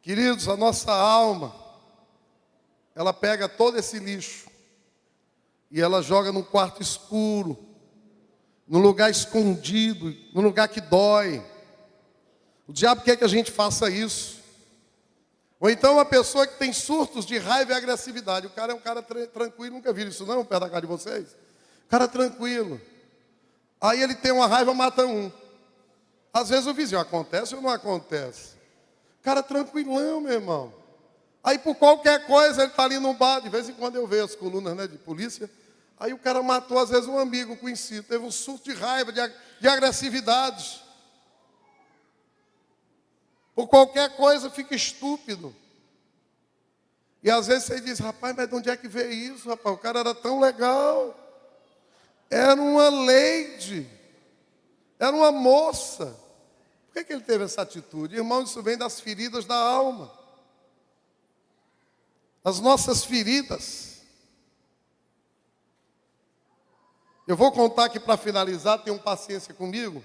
S1: Queridos, a nossa alma, ela pega todo esse lixo e ela joga num quarto escuro, num lugar escondido, num lugar que dói. O diabo quer que a gente faça isso. Ou então uma pessoa que tem surtos de raiva e agressividade. O cara é um cara tranquilo, nunca viram isso não, perto da casa de vocês? Cara tranquilo. Aí ele tem uma raiva, mata um. Às vezes o vizinho, acontece ou não acontece? Cara tranquilão, meu irmão. Aí por qualquer coisa ele está ali no bar, de vez em quando eu vejo as colunas, né, de polícia. Aí o cara matou às vezes um amigo conhecido, teve um surto de raiva, de agressividade. Por qualquer coisa fica estúpido. E às vezes você diz, rapaz, mas de onde é que veio isso, rapaz? O cara era tão legal. Era uma lady. Era uma moça. Por que ele teve essa atitude? Irmão, isso vem das feridas da alma. As nossas feridas. Eu vou contar aqui para finalizar, tenham paciência comigo.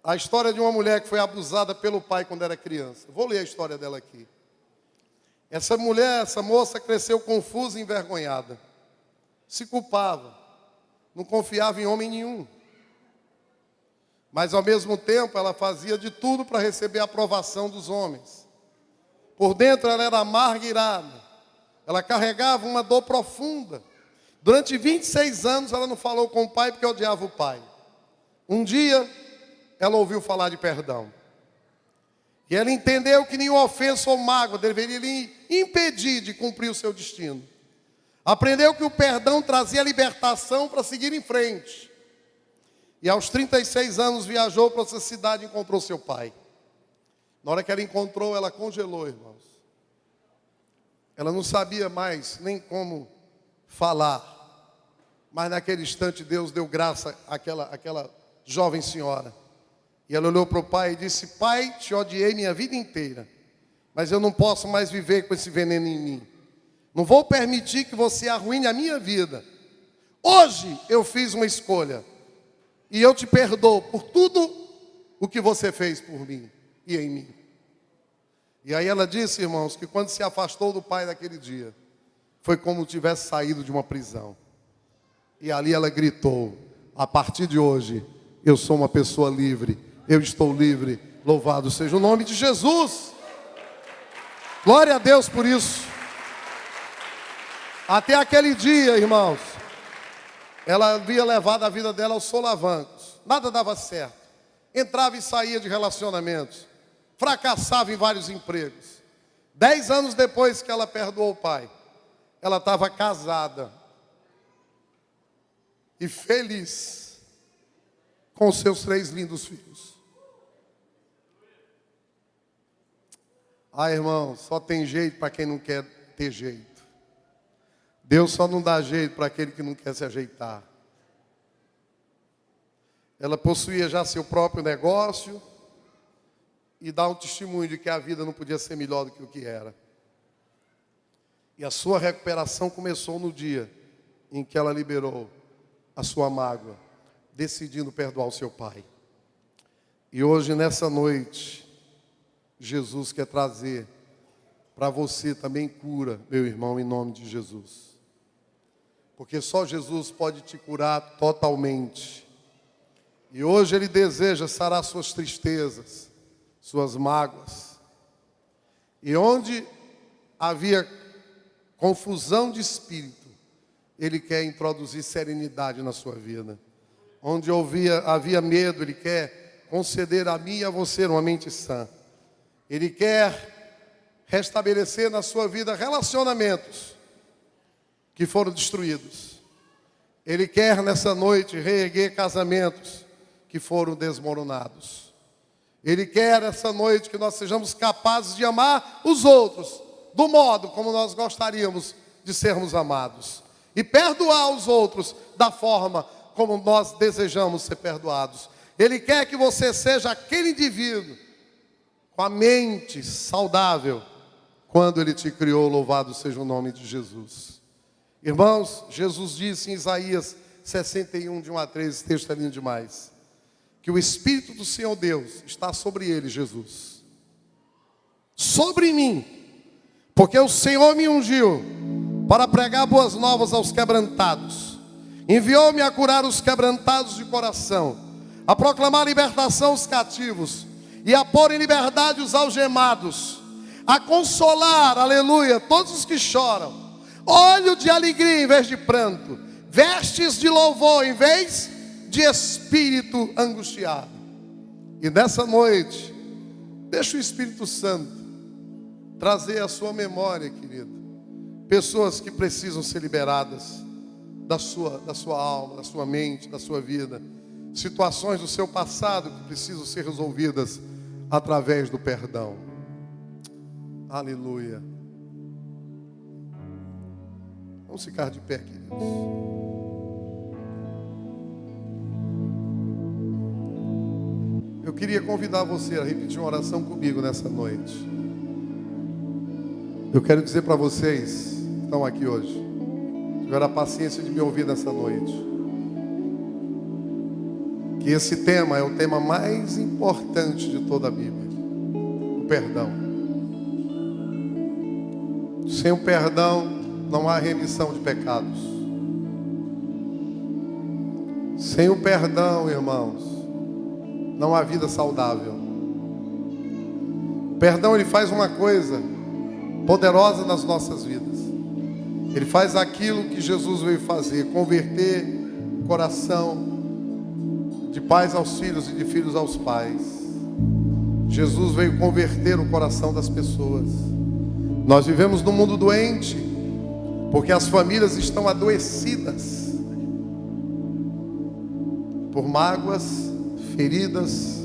S1: A história de uma mulher que foi abusada pelo pai quando era criança. Vou ler a história dela aqui. Essa mulher, essa moça cresceu confusa e envergonhada. Se culpava. Não confiava em homem nenhum. Mas ao mesmo tempo ela fazia de tudo para receber a aprovação dos homens. Por dentro ela era amarga e irada. Ela carregava uma dor profunda. Durante 26 anos ela não falou com o pai porque odiava o pai. Um dia ela ouviu falar de perdão. E ela entendeu que nenhuma ofensa ou mágoa deveria lhe impedir de cumprir o seu destino. Aprendeu que o perdão trazia libertação para seguir em frente. E aos 36 anos viajou para essa cidade e encontrou seu pai. Na hora que ela encontrou, ela congelou, irmãos. Ela não sabia mais nem como falar. Mas naquele instante Deus deu graça àquela jovem senhora. E ela olhou para o pai e disse, pai, te odiei minha vida inteira. Mas eu não posso mais viver com esse veneno em mim. Não vou permitir que você arruine a minha vida. Hoje eu fiz uma escolha. E eu te perdoo por tudo o que você fez por mim e em mim. E aí ela disse, irmãos, que quando se afastou do pai naquele dia, foi como tivesse saído de uma prisão. E ali ela gritou, a partir de hoje, eu sou uma pessoa livre, eu estou livre, louvado seja o nome de Jesus. Glória a Deus por isso. Até aquele dia, irmãos, ela havia levado a vida dela aos solavancos. Nada dava certo. Entrava e saía de relacionamentos. Fracassava em vários empregos. 10 anos depois que ela perdoou o pai, ela estava casada. e feliz com os seus 3 lindos filhos. Ah, irmão, só tem jeito para quem não quer ter jeito. Deus só não dá jeito para aquele que não quer se ajeitar. Ela possuía já seu próprio negócio e dá um testemunho de que a vida não podia ser melhor do que o que era. E a sua recuperação começou no dia em que ela liberou a sua mágoa, decidindo perdoar o seu pai. E hoje, nessa noite, Jesus quer trazer para você também cura, meu irmão, em nome de Jesus. Porque só Jesus pode te curar totalmente. E hoje Ele deseja sarar suas tristezas, suas mágoas. E onde havia confusão de espírito, Ele quer introduzir serenidade na sua vida. Onde havia medo, Ele quer conceder a mim e a você uma mente sã. Ele quer restabelecer na sua vida relacionamentos que foram destruídos. Ele quer nessa noite reerguer casamentos que foram desmoronados. Ele quer essa noite que nós sejamos capazes de amar os outros do modo como nós gostaríamos de sermos amados. E perdoar os outros da forma como nós desejamos ser perdoados. Ele quer que você seja aquele indivíduo com a mente saudável quando Ele te criou, louvado seja o nome de Jesus. Irmãos, Jesus disse em Isaías 61, de 1 a 3, esse texto é lindo demais, que o Espírito do Senhor Deus está sobre Ele, Jesus. Sobre mim, porque o Senhor me ungiu para pregar boas novas aos quebrantados. Enviou-me a curar os quebrantados de coração, a proclamar libertação aos cativos e a pôr em liberdade os algemados, a consolar, aleluia, todos os que choram, óleo de alegria em vez de pranto, vestes de louvor em vez de espírito angustiado. E nessa noite, deixa o Espírito Santo trazer à sua memória, querido, pessoas que precisam ser liberadas da sua alma, da sua mente, da sua vida, situações do seu passado que precisam ser resolvidas através do perdão. Aleluia. Vamos ficar de pé, queridos. Eu queria convidar você a repetir uma oração comigo nessa noite. Eu quero dizer para vocês que estão aqui hoje, tiveram a paciência de me ouvir nessa noite, que esse tema é o tema mais importante de toda a Bíblia, o perdão. Sem o perdão não há remissão de pecados. Sem o perdão, irmãos, não há vida saudável. O perdão, ele faz uma coisa poderosa nas nossas vidas. Ele faz aquilo que Jesus veio fazer, converter o coração de pais aos filhos e de filhos aos pais. Jesus veio converter o coração das pessoas. Nós vivemos num mundo doente, porque as famílias estão adoecidas por mágoas, feridas,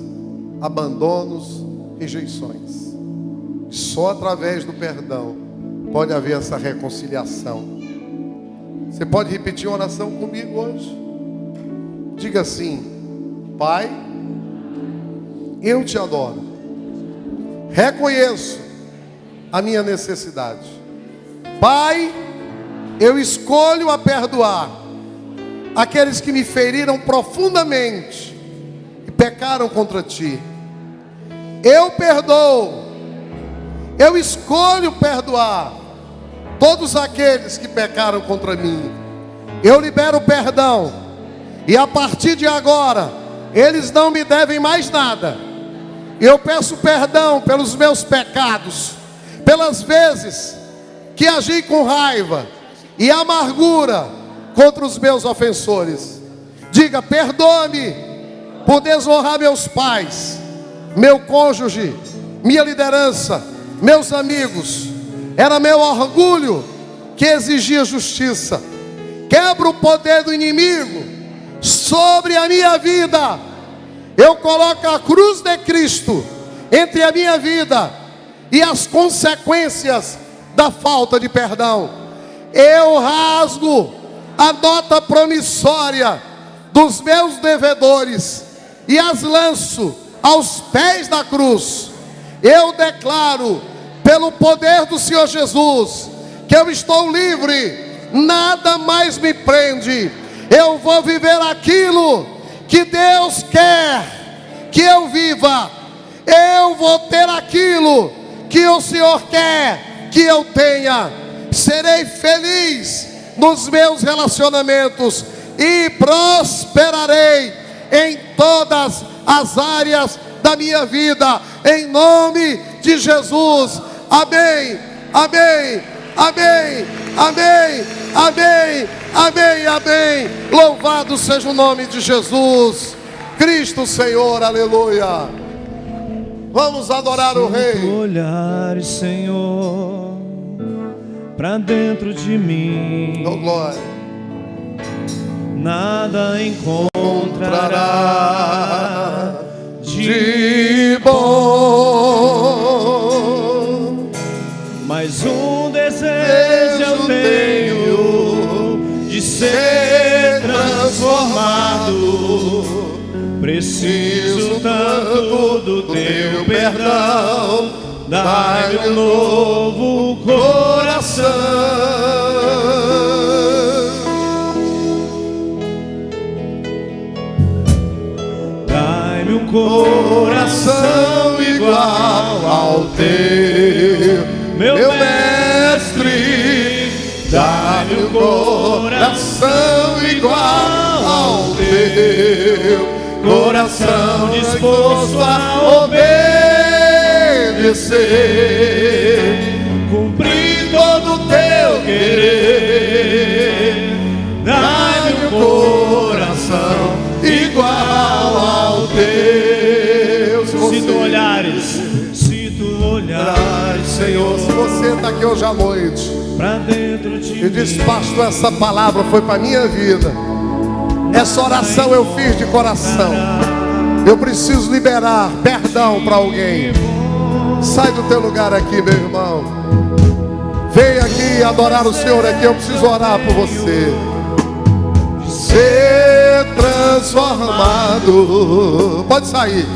S1: abandonos, rejeições. E só através do perdão pode haver essa reconciliação. Você pode repetir uma oração comigo hoje? Diga assim: Pai, eu te adoro, reconheço a minha necessidade. Pai, eu escolho a perdoar aqueles que me feriram profundamente e pecaram contra ti. Eu perdoo, eu escolho perdoar todos aqueles que pecaram contra mim. Eu libero perdão, e a partir de agora eles não me devem mais nada. Eu peço perdão pelos meus pecados, pelas vezes que agi com raiva e amargura contra os meus ofensores. Diga: perdoa-me por desonrar meus pais, meu cônjuge, minha liderança, meus amigos. Era meu orgulho que exigia justiça. Quebra o poder do inimigo sobre a minha vida. Eu coloco a cruz de Cristo entre a minha vida e as consequências da falta de perdão. Eu rasgo a nota promissória dos meus devedores e as lanço aos pés da cruz. Eu declaro, pelo poder do Senhor Jesus, que eu estou livre, nada mais me prende. Eu vou viver aquilo que Deus quer que eu viva. Eu vou ter aquilo que o Senhor quer que eu tenha. Serei feliz nos meus relacionamentos e prosperarei em todas as áreas da minha vida, em nome de Jesus. Amém, amém, amém, amém, amém, amém, amém. Louvado seja o nome de Jesus Cristo, Senhor, aleluia. Vamos adorar o Rei.
S2: Olhar, Senhor, para dentro de mim,
S1: oh glória,
S2: nada encontrará
S1: de bom,
S2: mas um desejo eu tenho de ser transformado. Preciso tanto do teu perdão, dai-me um novo coração. Dai-me um coração igual ao teu, meu mestre. Dai-me um coração igual ao teu, coração disposto a obedecer, cumprir todo o teu querer. Dai-me um coração igual ao teu. Se tu olhares,
S1: Senhor, se você está aqui hoje à noite
S2: pra dentro de
S1: e diz: pastor, essa palavra foi para minha vida, essa oração eu fiz de coração, eu preciso liberar perdão para alguém. Sai do teu lugar aqui, meu irmão. Vem aqui adorar o Senhor aqui. Eu preciso orar por você. Ser transformado. Pode sair.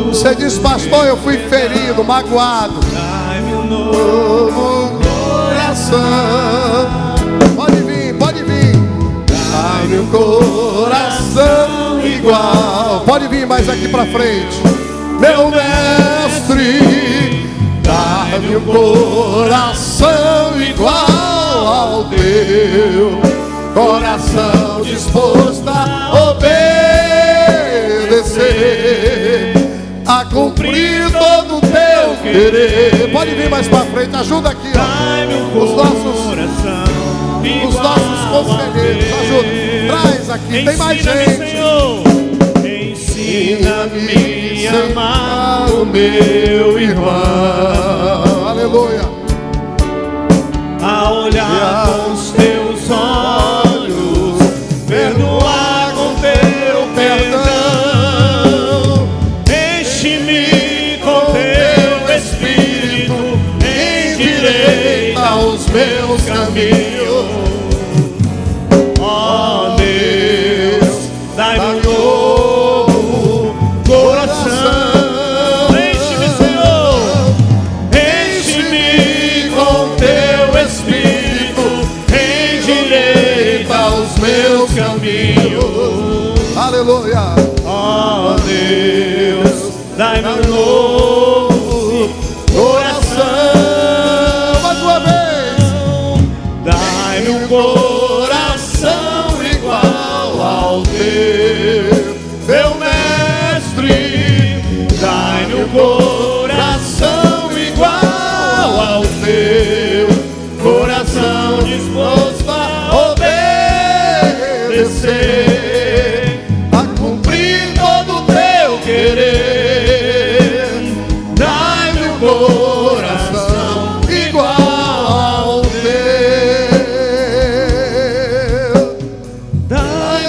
S1: Você diz: pastor, eu fui ferido, magoado.
S2: Dai-me um
S1: Novo coração. Pode vir, pode vir. Dai-me um coração igual. Pode vir mais aqui pra frente. Meu mestre, dai-me um coração igual ao teu, coração disposto a obedecer, a cumprir todo o teu querer. Pode vir mais pra frente, ajuda aqui, ó. Os nossos conselheiros, ajuda. Traz aqui, tem mais gente. Ensina-me a amar o meu irmão. Aleluia.
S2: A olhar com os teus olhos, perdoar com teu perdão. Enche-me com teu espírito, endireita os meus caminhos. Ó Deus, dai-me um novo coração. Enche-me, Senhor, enche-me com teu espírito, endireita os meus caminhos.
S1: Aleluia.
S2: Ó Deus, dai-me um novo coração.
S1: Mais uma vez.
S2: Dai-me um coração igual ao teu, meu mestre. Dai-me um coração igual ao teu, coração disposto a obedecer, a cumprir todo o teu querer. Dai-me um coração igual ao teu. Dai-me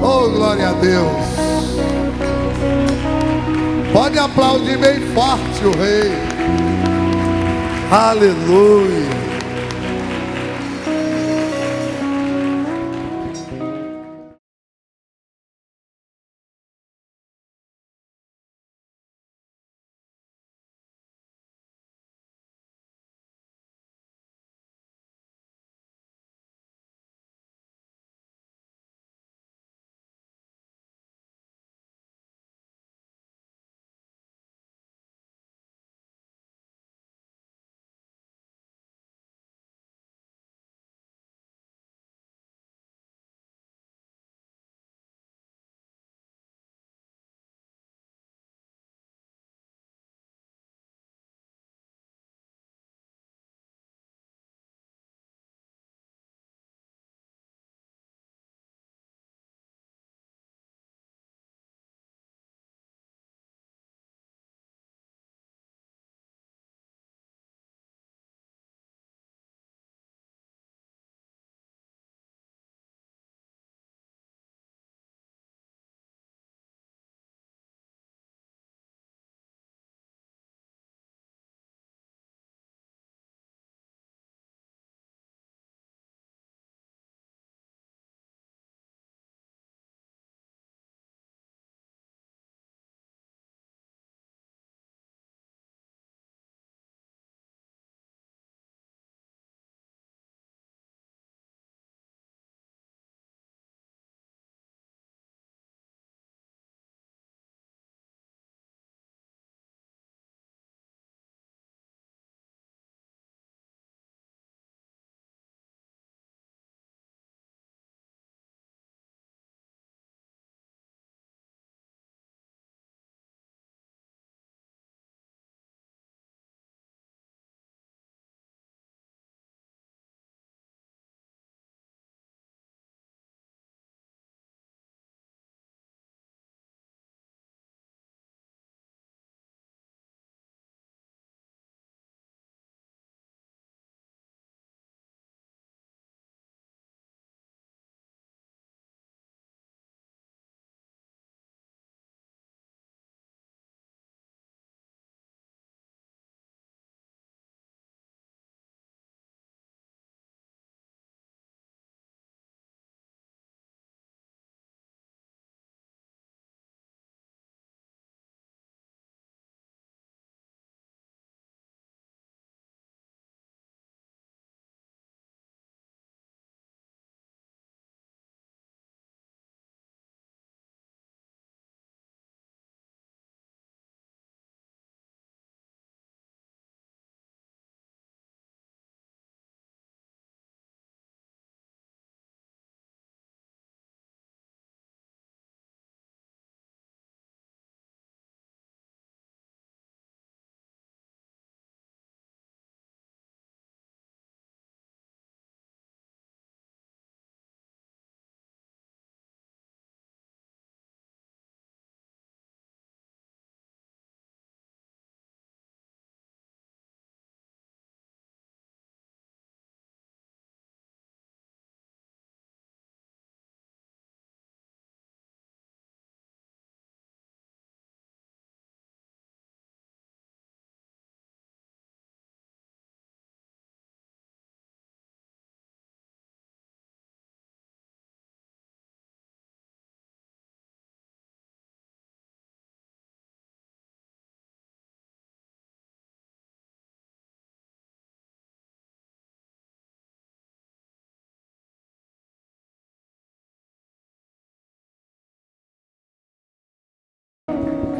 S1: Oh, glória a Deus. Pode aplaudir bem forte o Rei. Aleluia.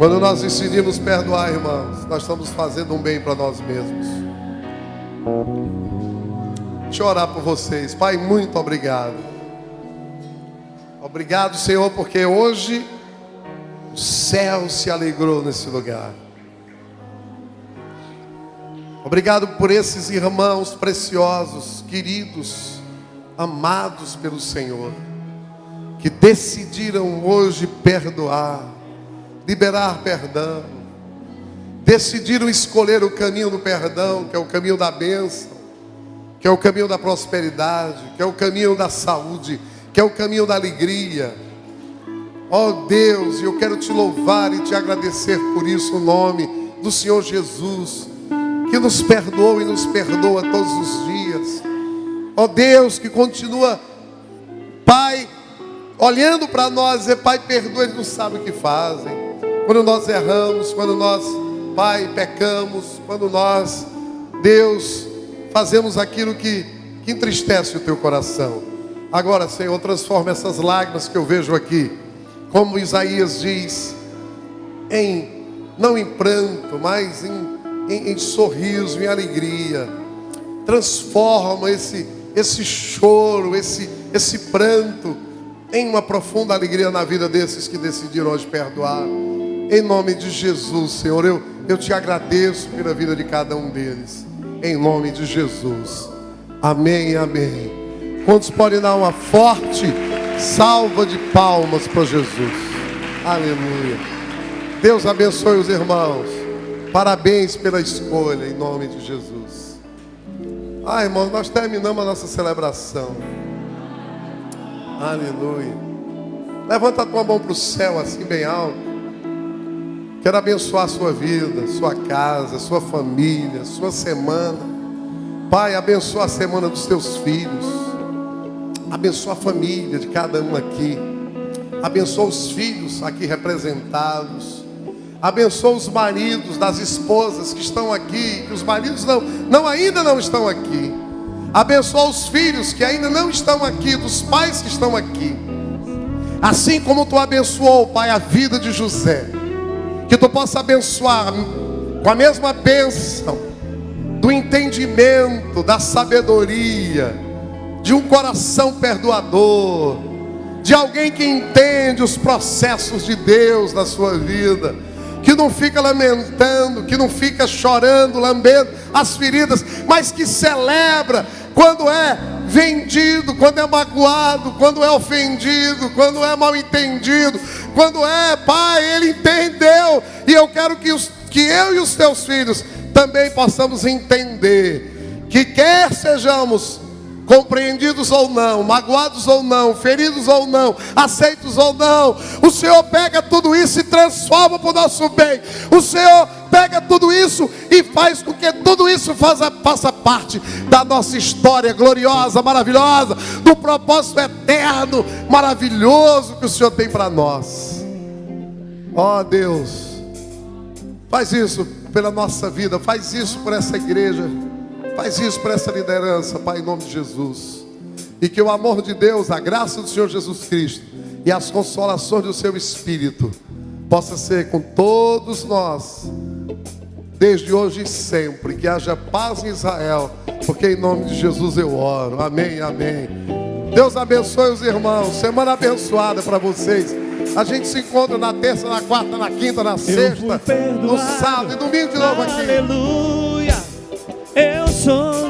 S1: Quando nós decidimos perdoar, irmãos, nós estamos fazendo um bem para nós mesmos. Deixa eu orar por vocês. Pai, muito obrigado. Obrigado, Senhor, porque hoje o céu se alegrou nesse lugar. Obrigado por esses irmãos preciosos, queridos, amados pelo Senhor, que decidiram hoje perdoar, liberar perdão, decidiram escolher o caminho do perdão, que é o caminho da bênção, que é o caminho da prosperidade, que é o caminho da saúde, que é o caminho da alegria. Ó Deus, eu quero te louvar e te agradecer por isso, no nome do Senhor Jesus, que nos perdoa e nos perdoa todos os dias. Ó Deus, que continua, Pai, olhando para nós, e Pai, perdoa, eles não sabem o que fazem. Quando nós erramos, quando nós, Pai, pecamos, quando nós, Deus, fazemos aquilo que entristece o teu coração. Agora, Senhor, transforma essas lágrimas que eu vejo aqui, como Isaías diz, não em pranto, mas em sorriso, em alegria. Transforma esse choro, esse pranto, em uma profunda alegria na vida desses que decidiram hoje perdoar. Em nome de Jesus, Senhor, eu te agradeço pela vida de cada um deles. Em nome de Jesus. Amém, amém. Quantos podem dar uma forte salva de palmas para Jesus? Aleluia. Deus abençoe os irmãos. Parabéns pela escolha, em nome de Jesus. Irmãos, nós terminamos a nossa celebração. Aleluia. Levanta a tua mão para o céu, assim bem alto. Quero abençoar a sua vida, sua casa, sua família, sua semana. Pai, abençoa a semana dos teus filhos. Abençoa a família de cada um aqui. Abençoa os filhos aqui representados. Abençoa os maridos das esposas que estão aqui, que os maridos ainda não estão aqui. Abençoa os filhos que ainda não estão aqui, dos pais que estão aqui. Assim como tu abençoou, Pai, a vida de José, que tu possa abençoar com a mesma bênção do entendimento, da sabedoria, de um coração perdoador, de alguém que entende os processos de Deus na sua vida, que não fica lamentando, que não fica chorando, lambendo as feridas, mas que celebra quando é vendido, quando é magoado, quando é ofendido, quando é mal entendido, quando Pai, Ele entendeu. E eu quero que eu e os teus filhos também possamos entender que quer sejamos compreendidos ou não, magoados ou não, feridos ou não, aceitos ou não, o Senhor pega tudo isso e transforma para o nosso bem. O Senhor pega tudo isso e faz com que tudo isso faça parte da nossa história gloriosa, maravilhosa, do propósito eterno, maravilhoso que o Senhor tem para nós. Ó Deus, faz isso pela nossa vida, faz isso por essa igreja, faz isso por essa liderança, Pai, em nome de Jesus. E que o amor de Deus, a graça do Senhor Jesus Cristo e as consolações do seu Espírito possa ser com todos nós, desde hoje e sempre. Que haja paz em Israel, porque em nome de Jesus eu oro. Amém, amém. Deus abençoe os irmãos. Semana abençoada para vocês. A gente se encontra na terça, na quarta, na quinta, na sexta, no sábado e domingo de novo aqui.
S2: Aleluia. Eu sou